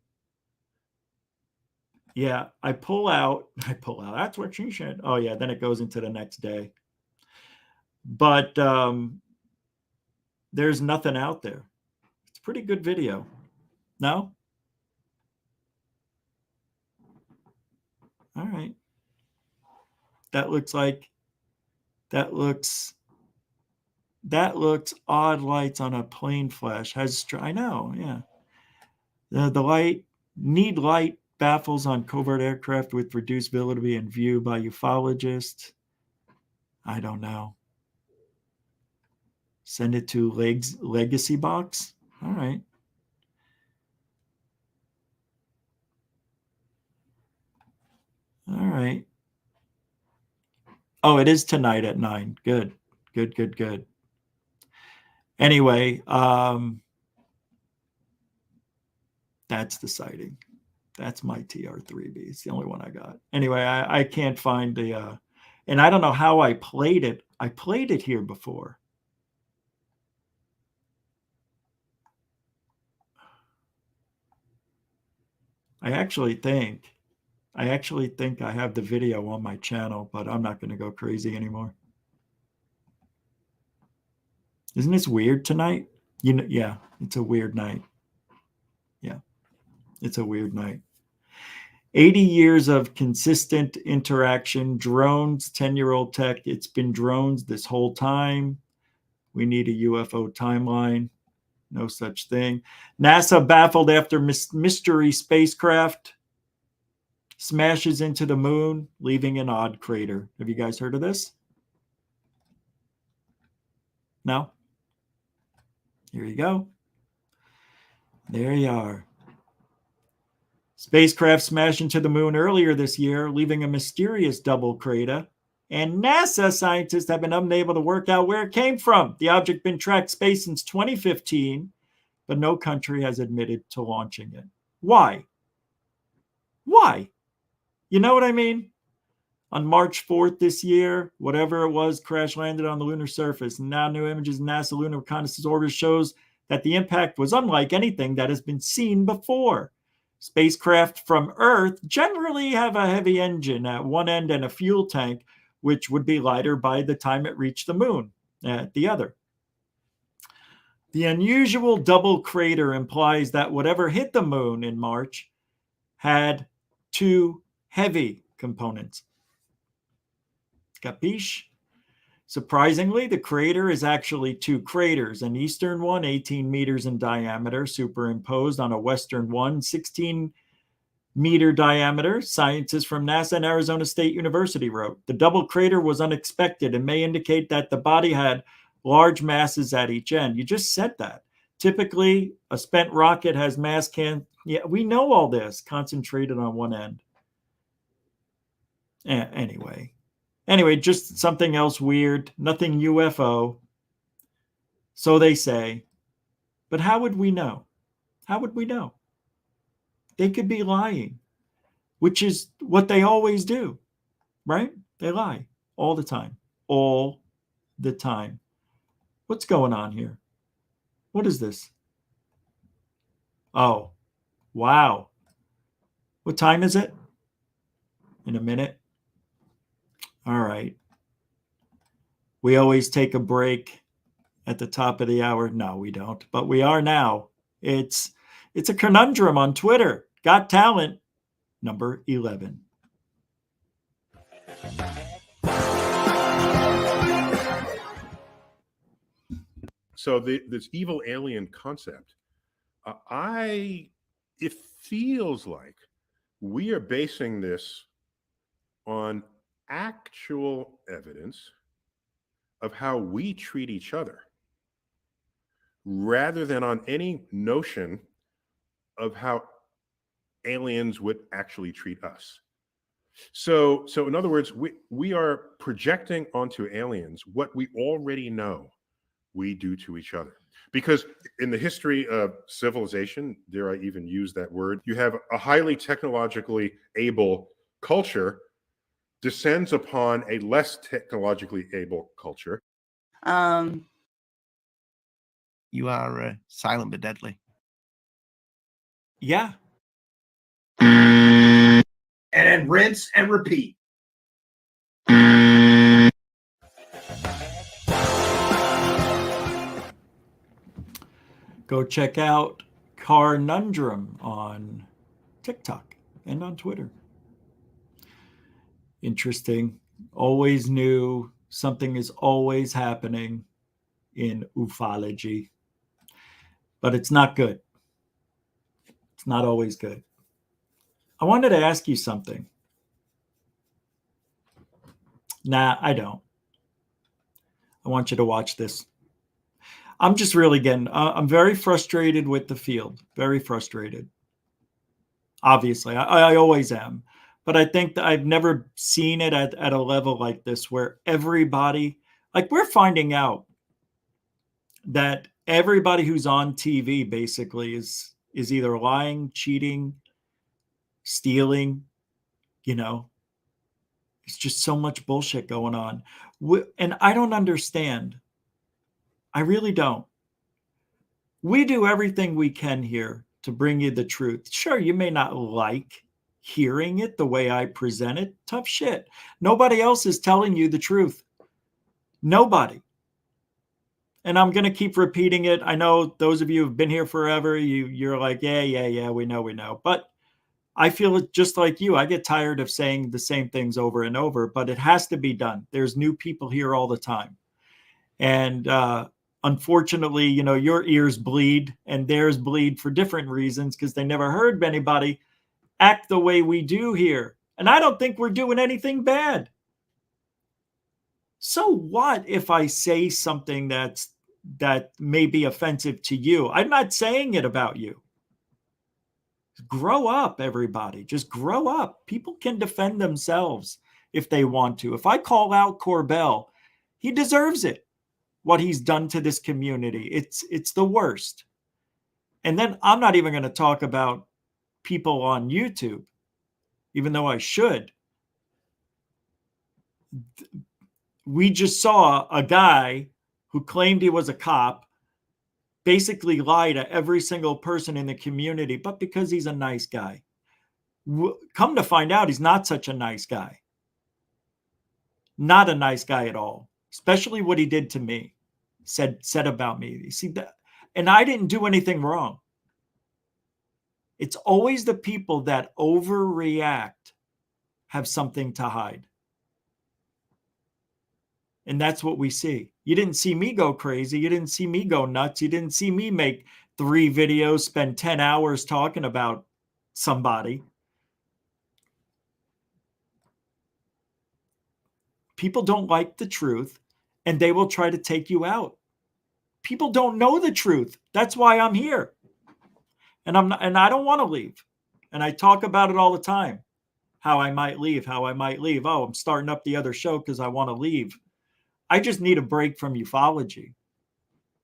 Yeah, I pull out. That's what she said. Oh, yeah, then it goes into the next day. But there's nothing out there. It's a pretty good video. No? All right. That looks odd lights on a plane flash. I know, yeah. The light baffles on covert aircraft with reduced visibility in view by ufologists. I don't know. Send it to Legacy Box. All right. All right. Oh, it is tonight at 9. Good. Anyway, that's the sighting. That's my TR-3B. It's the only one I got. Anyway, I can't find the, and I don't know how I played it. I played it here before. I actually think I have the video on my channel, but I'm not going to go crazy anymore. Isn't this weird tonight? Yeah, it's a weird night. Yeah, it's a weird night. 80 years of consistent interaction, drones, 10-year-old tech. It's been drones this whole time. We need a UFO timeline. No such thing. NASA baffled after mystery spacecraft smashes into the moon, leaving an odd crater. Have you guys heard of this? No? Here you go. There you are. Spacecraft smashed into the moon earlier this year, leaving a mysterious double crater. And NASA scientists have been unable to work out where it came from. The object been tracked space since 2015, but no country has admitted to launching it. Why? Why? You know what I mean? On March 4th this year, whatever it was, crash landed on the lunar surface. And now new images in NASA Lunar Reconnaissance Orbiter shows that the impact was unlike anything that has been seen before. Spacecraft from Earth generally have a heavy engine at one end and a fuel tank, which would be lighter by the time it reached the moon at the other. The unusual double crater implies that whatever hit the moon in March had two heavy components. Capiche? Surprisingly, the crater is actually two craters, an eastern one 18 meters in diameter, superimposed on a western one 16-meter diameter. Scientists from NASA and Arizona State University wrote, the double crater was unexpected and may indicate that the body had large masses at each end. You just said that. Typically, a spent rocket has mass yeah, we know all this, concentrated on one end. Anyway, just something else weird, nothing UFO. So they say. But how would we know? How would we know? They could be lying, which is what they always do, right? They lie all the time, all the time. What's going on here? What is this? Oh, wow. What time is it? In a minute. All right. We always take a break at the top of the hour. No, we don't, but we are now. It's a conundrum on Twitter. Got Talent, number 11. So this evil alien concept, it feels like we are basing this on actual evidence of how we treat each other rather than on any notion of how aliens would actually treat us. So in other words, we are projecting onto aliens what we already know we do to each other. Because in the history of civilization, dare I even use that word, you have a highly technologically able culture descends upon a less technologically able culture. You are silent but deadly. Yeah. And then rinse and repeat. Go check out Carnundrum on TikTok and on Twitter. Interesting. Always knew something is always happening in ufology, but it's not good. It's not always good. I wanted to ask you something. Nah, I don't. I want you to watch this. I'm just really I'm very frustrated with the field. Very frustrated. Obviously, I always am. But I think that I've never seen it at a level like this where everybody, like we're finding out that everybody who's on TV basically is either lying, cheating, stealing, it's just so much bullshit going on. And I don't understand. I really don't. We do everything we can here to bring you the truth. Sure, you may not like hearing it the way I present it. Tough shit. Nobody else is telling you the truth. Nobody. And I'm going to keep repeating it. I know those of you who've been here forever, you're like, yeah, we know. But I feel it just like you. I get tired of saying the same things over and over, but it has to be done. There's new people here all the time. And unfortunately, your ears bleed and theirs bleed for different reasons because they never heard anybody act the way we do here. And I don't think we're doing anything bad. So what if I say something that may be offensive to you? I'm not saying it about you. Grow up, everybody. Just grow up. People can defend themselves if they want to. If I call out Corbell, he deserves it. What he's done to this community. It's the worst. And then I'm not even going to talk about people on YouTube, even though I should. We just saw a guy who claimed he was a cop basically lie to every single person in the community, but because he's a nice guy. Come to find out, he's not such a nice guy. Not a nice guy at all, especially what he did to me, said about me. You see that? And I didn't do anything wrong. It's always the people that overreact have something to hide. And that's what we see. You didn't see me go crazy. You didn't see me go nuts. You didn't see me make 3 videos, spend 10 hours talking about somebody. People don't like the truth, and they will try to take you out. People don't know the truth. That's why I'm here. And I don't want to leave. And I talk about it all the time. How I might leave. Oh, I'm starting up the other show because I want to leave. I just need a break from ufology.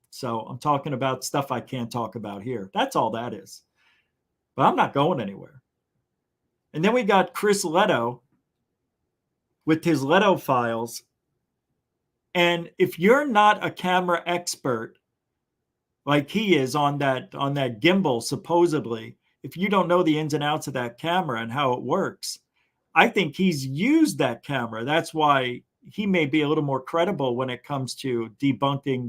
So I'm talking about stuff I can't talk about here. That's all that is. But I'm not going anywhere. And then we got Chris Leto with his Leto files. And if you're not a camera expert like he is on that gimbal, supposedly, if you don't know the ins and outs of that camera and how it works, I think he's used that camera. That's why he may be a little more credible when it comes to debunking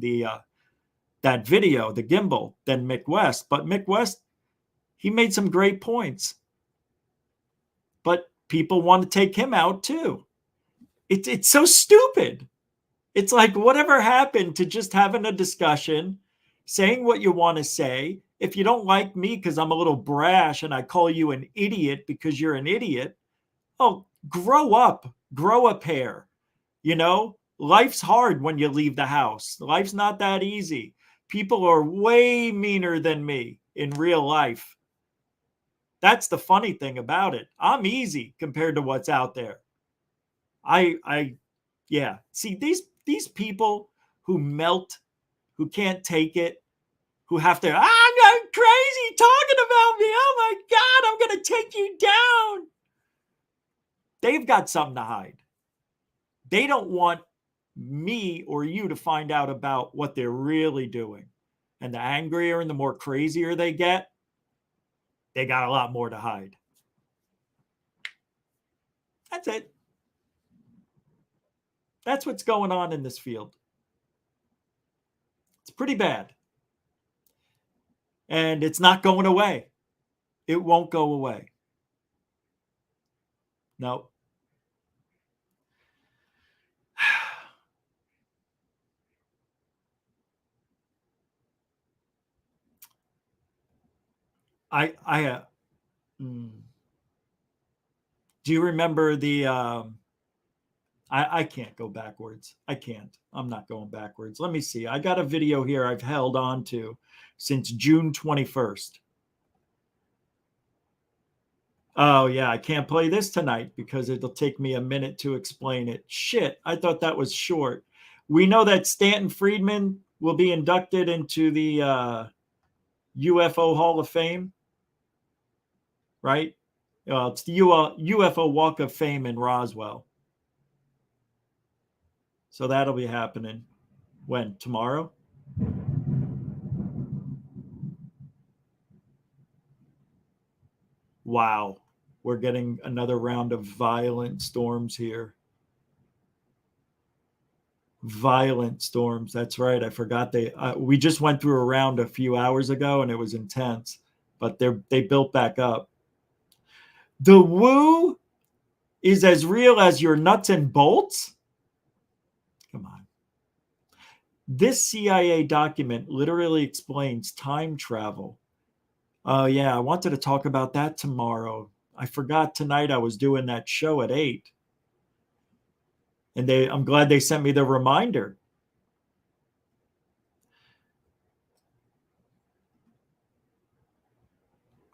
that video, the gimbal, than Mick West. But Mick West, he made some great points. But people want to take him out too. It's so stupid. It's like, whatever happened to just having a discussion, saying what you want to say? If you don't like me because I'm a little brash and I call you an idiot because you're an idiot, oh, grow up a pair. Life's hard when you leave the house. Life's not that easy. People are way meaner than me in real life. That's the funny thing about it. I'm easy compared to what's out there. Yeah. See, these people who melt, who can't take it, who have to, I'm crazy talking about me. Oh my God, I'm going to take you down. They've got something to hide. They don't want me or you to find out about what they're really doing. And the angrier and the more crazier they get, they got a lot more to hide. That's it. That's what's going on in this field. It's pretty bad. And it's not going away. It won't go away. No. Do you remember the I can't go backwards. I can't. I'm not going backwards. Let me see. I got a video here I've held on to since June 21st. Oh, yeah. I can't play this tonight because it'll take me a minute to explain it. Shit. I thought that was short. We know that Stanton Friedman will be inducted into the UFO Hall of Fame, right? It's the UFO Walk of Fame in Roswell. So that'll be happening when? Tomorrow? Wow. We're getting another round of violent storms here. Violent storms. That's right. I forgot we just went through a round a few hours ago and it was intense, but they built back up. The woo is as real as your nuts and bolts. Come on. This CIA document literally explains time travel. Oh yeah, I wanted to talk about that tomorrow. I forgot tonight I was doing that show at 8. And I'm glad they sent me the reminder.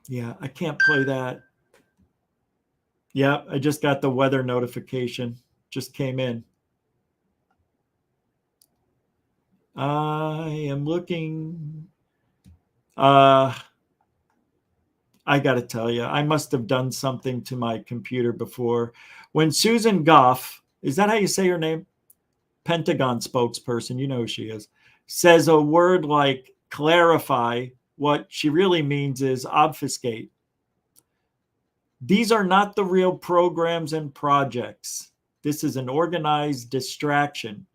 Yeah, I can't play that. Yeah, I just got the weather notification. Just came in. I am looking. I got to tell you, I must have done something to my computer before. When Susan Goff, is that how you say her name? Pentagon spokesperson, you know who she is, says a word like clarify, what she really means is obfuscate. These are not the real programs and projects. This is an organized distraction.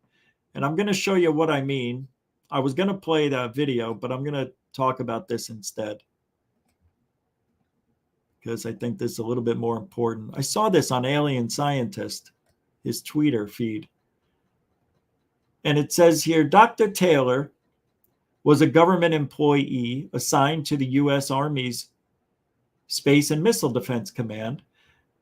And I'm going to show you what I mean. I was going to play the video, but I'm going to talk about this instead, because I think this is a little bit more important. I saw this on Alien Scientist, his Twitter feed. And it says here, Dr. Taylor was a government employee assigned to the U.S. Army's Space and Missile Defense Command,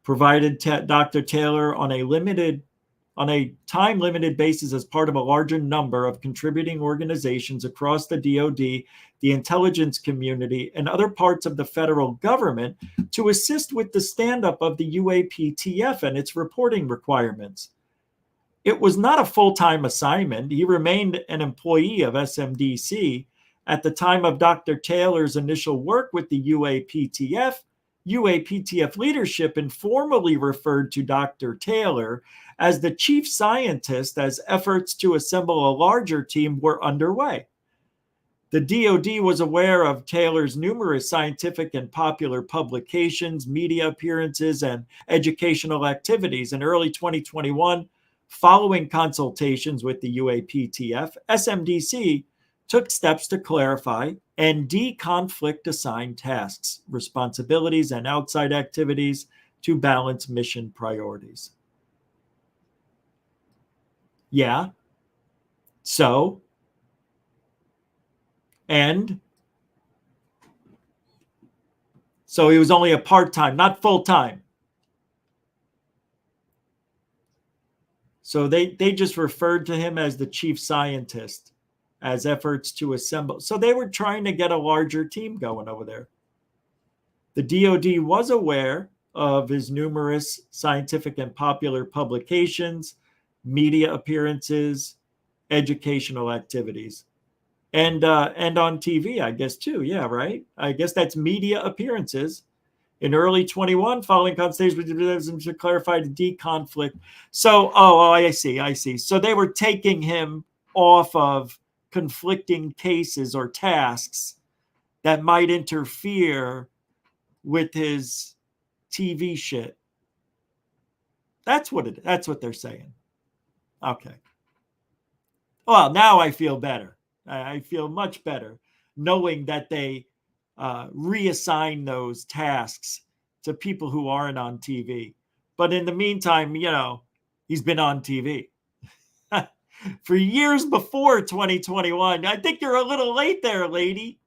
provided Dr. Taylor on a time-limited basis as part of a larger number of contributing organizations across the DoD, the intelligence community, and other parts of the federal government to assist with the stand-up of the UAPTF and its reporting requirements. It was not a full-time assignment. He remained an employee of SMDC. At the time of Dr. Taylor's initial work with the UAPTF leadership informally referred to Dr. Taylor as the chief scientist as efforts to assemble a larger team were underway. The DoD was aware of Taylor's numerous scientific and popular publications, media appearances, and educational activities. In early 2021, following consultations with the UAPTF, SMDC took steps to clarify and deconflict assigned tasks, responsibilities, and outside activities to balance mission priorities. Yeah. So, and so he was only a part-time, not full-time. So they just referred to him as the chief scientist as efforts to assemble. So they were trying to get a larger team going over there. The DoD was aware of his numerous scientific and popular publications, media appearances, educational activities, and on TV, I guess, too. Yeah, right? I guess that's media appearances. In early 21, following consultations to clarify the deconflict. So, I see. So they were taking him off of conflicting cases or tasks that might interfere with his TV shit. That's what they're saying. Okay. Well, now I feel better. I feel much better knowing that they reassign those tasks to people who aren't on TV. But in the meantime, he's been on TV for years before 2021. I think you're a little late there, lady.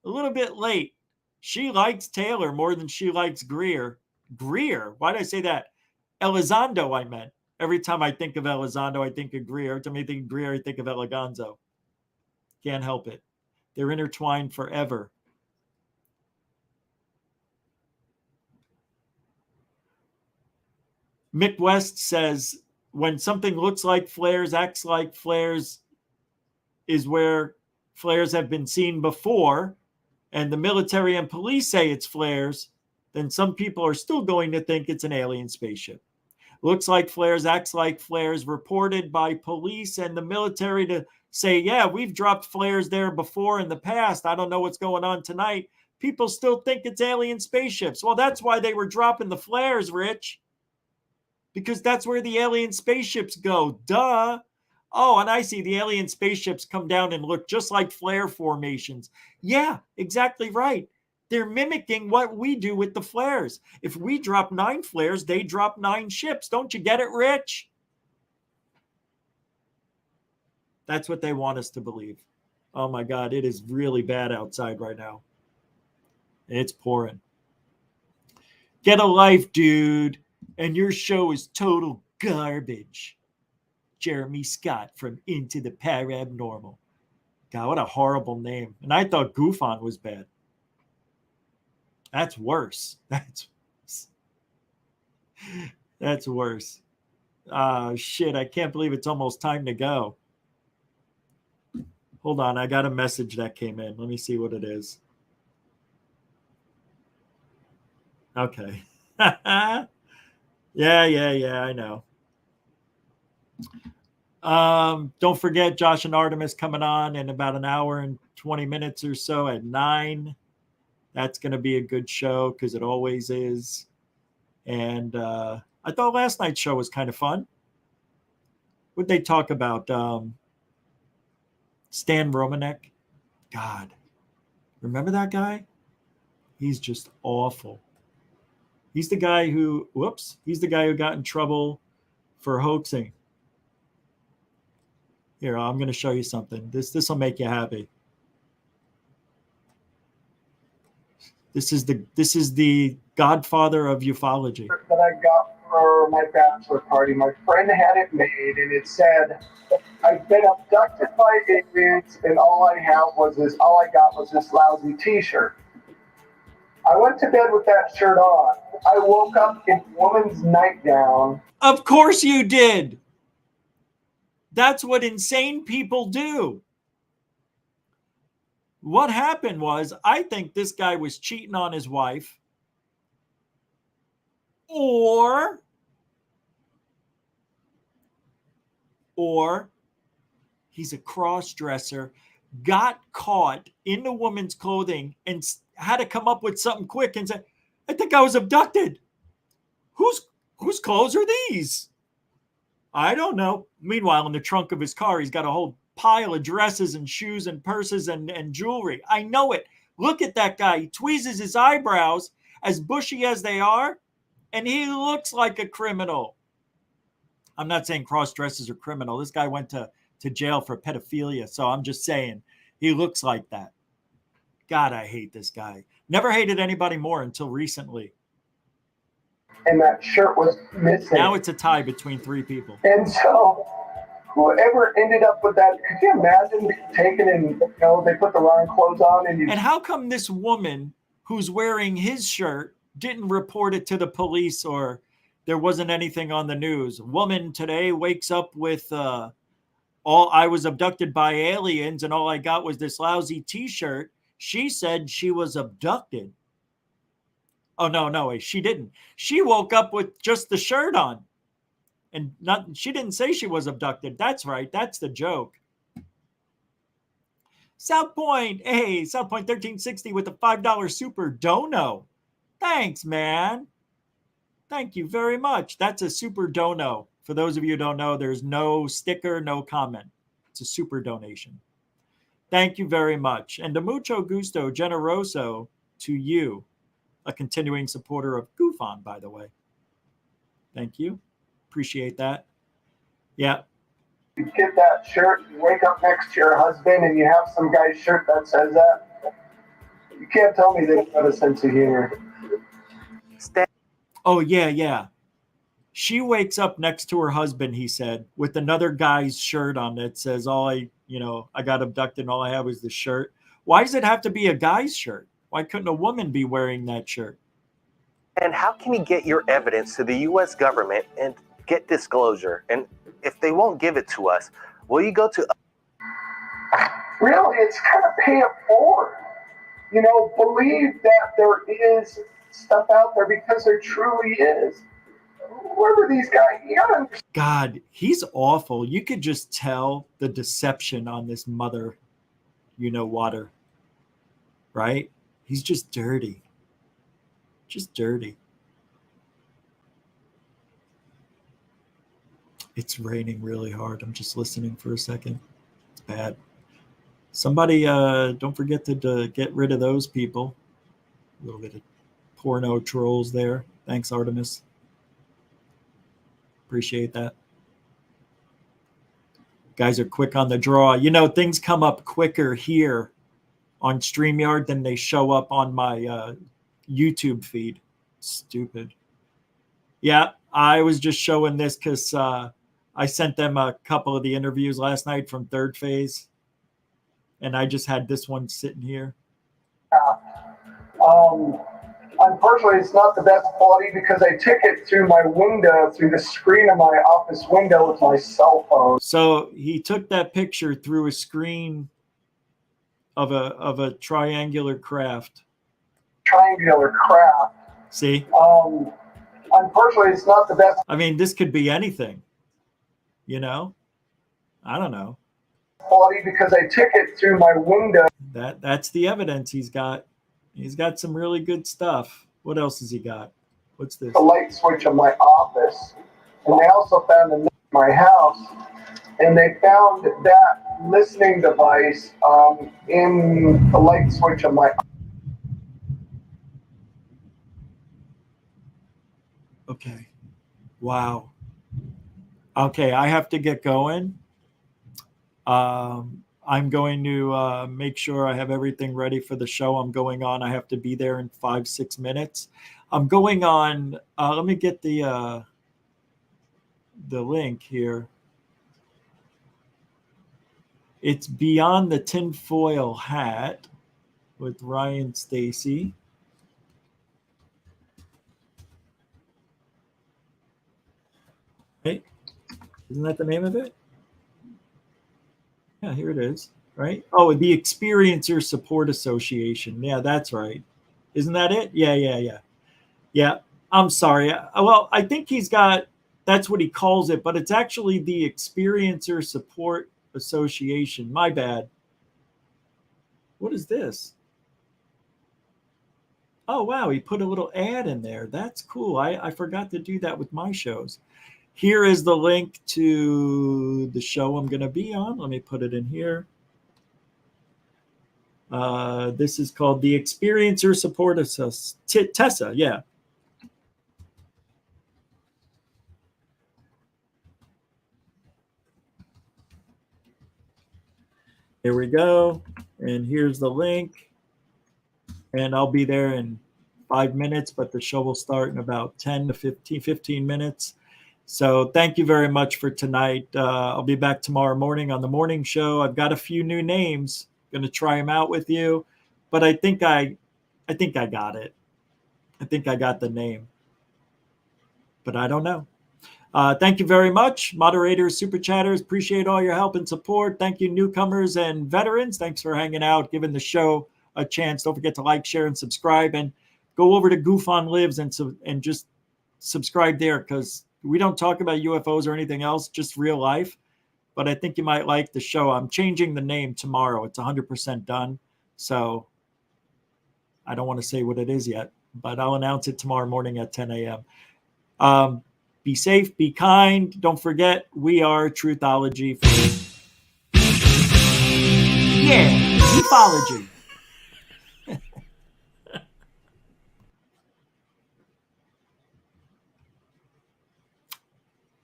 A little bit late. She likes Taylor more than she likes Greer. Greer? Why did I say that? Elizondo, I meant. Every time I think of Elizondo, I think of Greer. Every time I think of Greer, I think of Eleganzo. Can't help it. They're intertwined forever. Mick West says, when something looks like flares, acts like flares, is where flares have been seen before, and the military and police say it's flares, then some people are still going to think it's an alien spaceship. Looks like flares, acts like flares, reported by police and the military to say, yeah, we've dropped flares there before in the past. I don't know what's going on tonight. People still think it's alien spaceships. Well, that's why they were dropping the flares, Rich. Because that's where the alien spaceships go. Duh. Oh, and I see the alien spaceships come down and look just like flare formations. Yeah, exactly right. They're mimicking what we do with the flares. If we drop 9 flares, they drop 9 ships. Don't you get it, Rich? That's what they want us to believe. Oh my God, it is really bad outside right now. It's pouring. Get a life, dude. And your show is total garbage. Jeremy Scott from Into the Parabnormal. God, what a horrible name. And I thought Goofon was bad. That's worse. That's worse. Shit, I can't believe it's almost time to go. Hold on, I got a message that came in. Let me see what it is. Okay. Yeah, I know. Don't forget Josh and Artemis coming on in about an hour and 20 minutes or so at 9. That's going to be a good show because it always is. And I thought last night's show was kind of fun. What'd they talk about? Stan Romanek. God. Remember that guy? He's just awful. He's the guy who got in trouble for hoaxing. Here, I'm going to show you something. This will make you happy. This is the godfather of ufology. That I got for my bachelor party. My friend had it made, and it said, "I've been abducted by aliens, and all I got was this lousy T-shirt." I went to bed with that shirt on. I woke up in woman's nightgown. Of course you did. That's what insane people do. What happened was, I think this guy was cheating on his wife, or he's a cross-dresser, got caught in the woman's clothing and had to come up with something quick and say, "I think I was abducted. Whose clothes are these?" I don't know. Meanwhile, in the trunk of his car, he's got a whole pile of dresses and shoes and purses and jewelry. I know it. Look at that guy. He tweezes his eyebrows, as bushy as they are, and he looks like a criminal. I'm not saying cross-dressers are criminal. This guy went to jail for pedophilia, so I'm just saying he looks like that. God, I hate this guy. Never hated anybody more until recently. And that shirt was missing. Now it's a tie between 3 people. And so whoever ended up with that, could you imagine taking and, they put the wrong clothes on and how come this woman who's wearing his shirt didn't report it to the police, or there wasn't anything on the news? Woman today wakes up with I was abducted by aliens and all I got was this lousy T-shirt. She said she was abducted. Oh, no, she didn't. She woke up with just the shirt on. And she didn't say she was abducted. That's right. That's the joke. South Point 1360 with a $5 super dono. Thanks, man. Thank you very much. That's a super dono. For those of you who don't know, there's no sticker, no comment. It's a super donation. Thank you very much. And de mucho gusto, generoso to you. A continuing supporter of Goofon, by the way. Thank you. Appreciate that. Yeah. you get that shirt, you wake up next to your husband and you have some guy's shirt that says that, you can't tell me they don't have a sense of humor. Oh, yeah. She wakes up next to her husband, he said, with another guy's shirt on that says, I got abducted and all I have was the shirt. Why does it have to be a guy's shirt? Why couldn't a woman be wearing that shirt? And how can you get your evidence to the U.S. government and get disclosure? And if they won't give it to us, will you go to... Really, it's kind of pay it forward. Believe that there is stuff out there because there truly is. Whoever these guys, God, he's awful. You could just tell the deception on this mother, water, right? He's just dirty. Just dirty. It's raining really hard. I'm just listening for a second. It's bad. Somebody, don't forget to get rid of those people. A little bit of porno trolls there. Thanks, Artemis. Appreciate that. Guys are quick on the draw. You know, things come up quicker here on StreamYard than they show up on my YouTube feed. Stupid. Yeah, I was just showing this because I sent them a couple of the interviews last night from Third Phase, and I just had this one sitting here. Unfortunately, it's not the best quality because I took it through my window, through the screen of my office window with my cell phone. So he took that picture through a screen of a triangular craft. Triangular craft. See? Unfortunately, it's not the best. I mean, this could be anything. You know? I don't know. Quality because I took it through my window. That's the evidence he's got. He's got some really good stuff. What else has he got? What's this? The light switch of my office. And they also found in my house. And they found that listening device in the light switch of my. Okay. Wow. Okay, I have to get going. I'm going to make sure I have everything ready for the show I'm going on. I have to be there in 5-6 minutes. I'm going on. Let me get the link here. It's Beyond the Tinfoil Hat with Ryan Stacy. Right? Isn't that the name of it? Yeah, here it is. Right? Oh, the Experiencer Support Association. Yeah, that's right. Isn't that it? Yeah. Yeah, I'm sorry. Well, I think he's got, that's what he calls it, but it's actually the Experiencer Support Association. My bad. What is this? Oh, wow. He put a little ad in there. That's cool. I forgot to do that with my shows. Here is the link to the show I'm going to be on. Let me put it in here. This is called the Experiencer Support Association. Tessa, yeah. Here we go. And here's the link. And I'll be there in 5 minutes, but the show will start in about 10 to 15 minutes. So thank you very much for tonight. I'll be back tomorrow morning on the morning show. I've got a few new names. Going to try them out with you, but I think I got it. I think I got the name, but I don't know. Thank you very much, moderators, super chatters. Appreciate all your help and support. Thank you, newcomers and veterans. Thanks for hanging out, giving the show a chance. Don't forget to like, share, and subscribe, and go over to Goof on Lives and just subscribe there, because we don't talk about UFOs or anything else, just real life. But I think you might like the show. I'm changing the name tomorrow. It's 100% done. So I don't want to say what it is yet, but I'll announce it tomorrow morning at 10 a.m. Be safe, be kind. Don't forget, we are Truthology. Yeah, UFOlogy.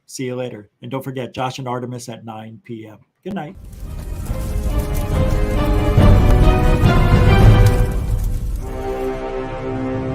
See you later. And don't forget, Josh and Artemis at 9 p.m. Good night.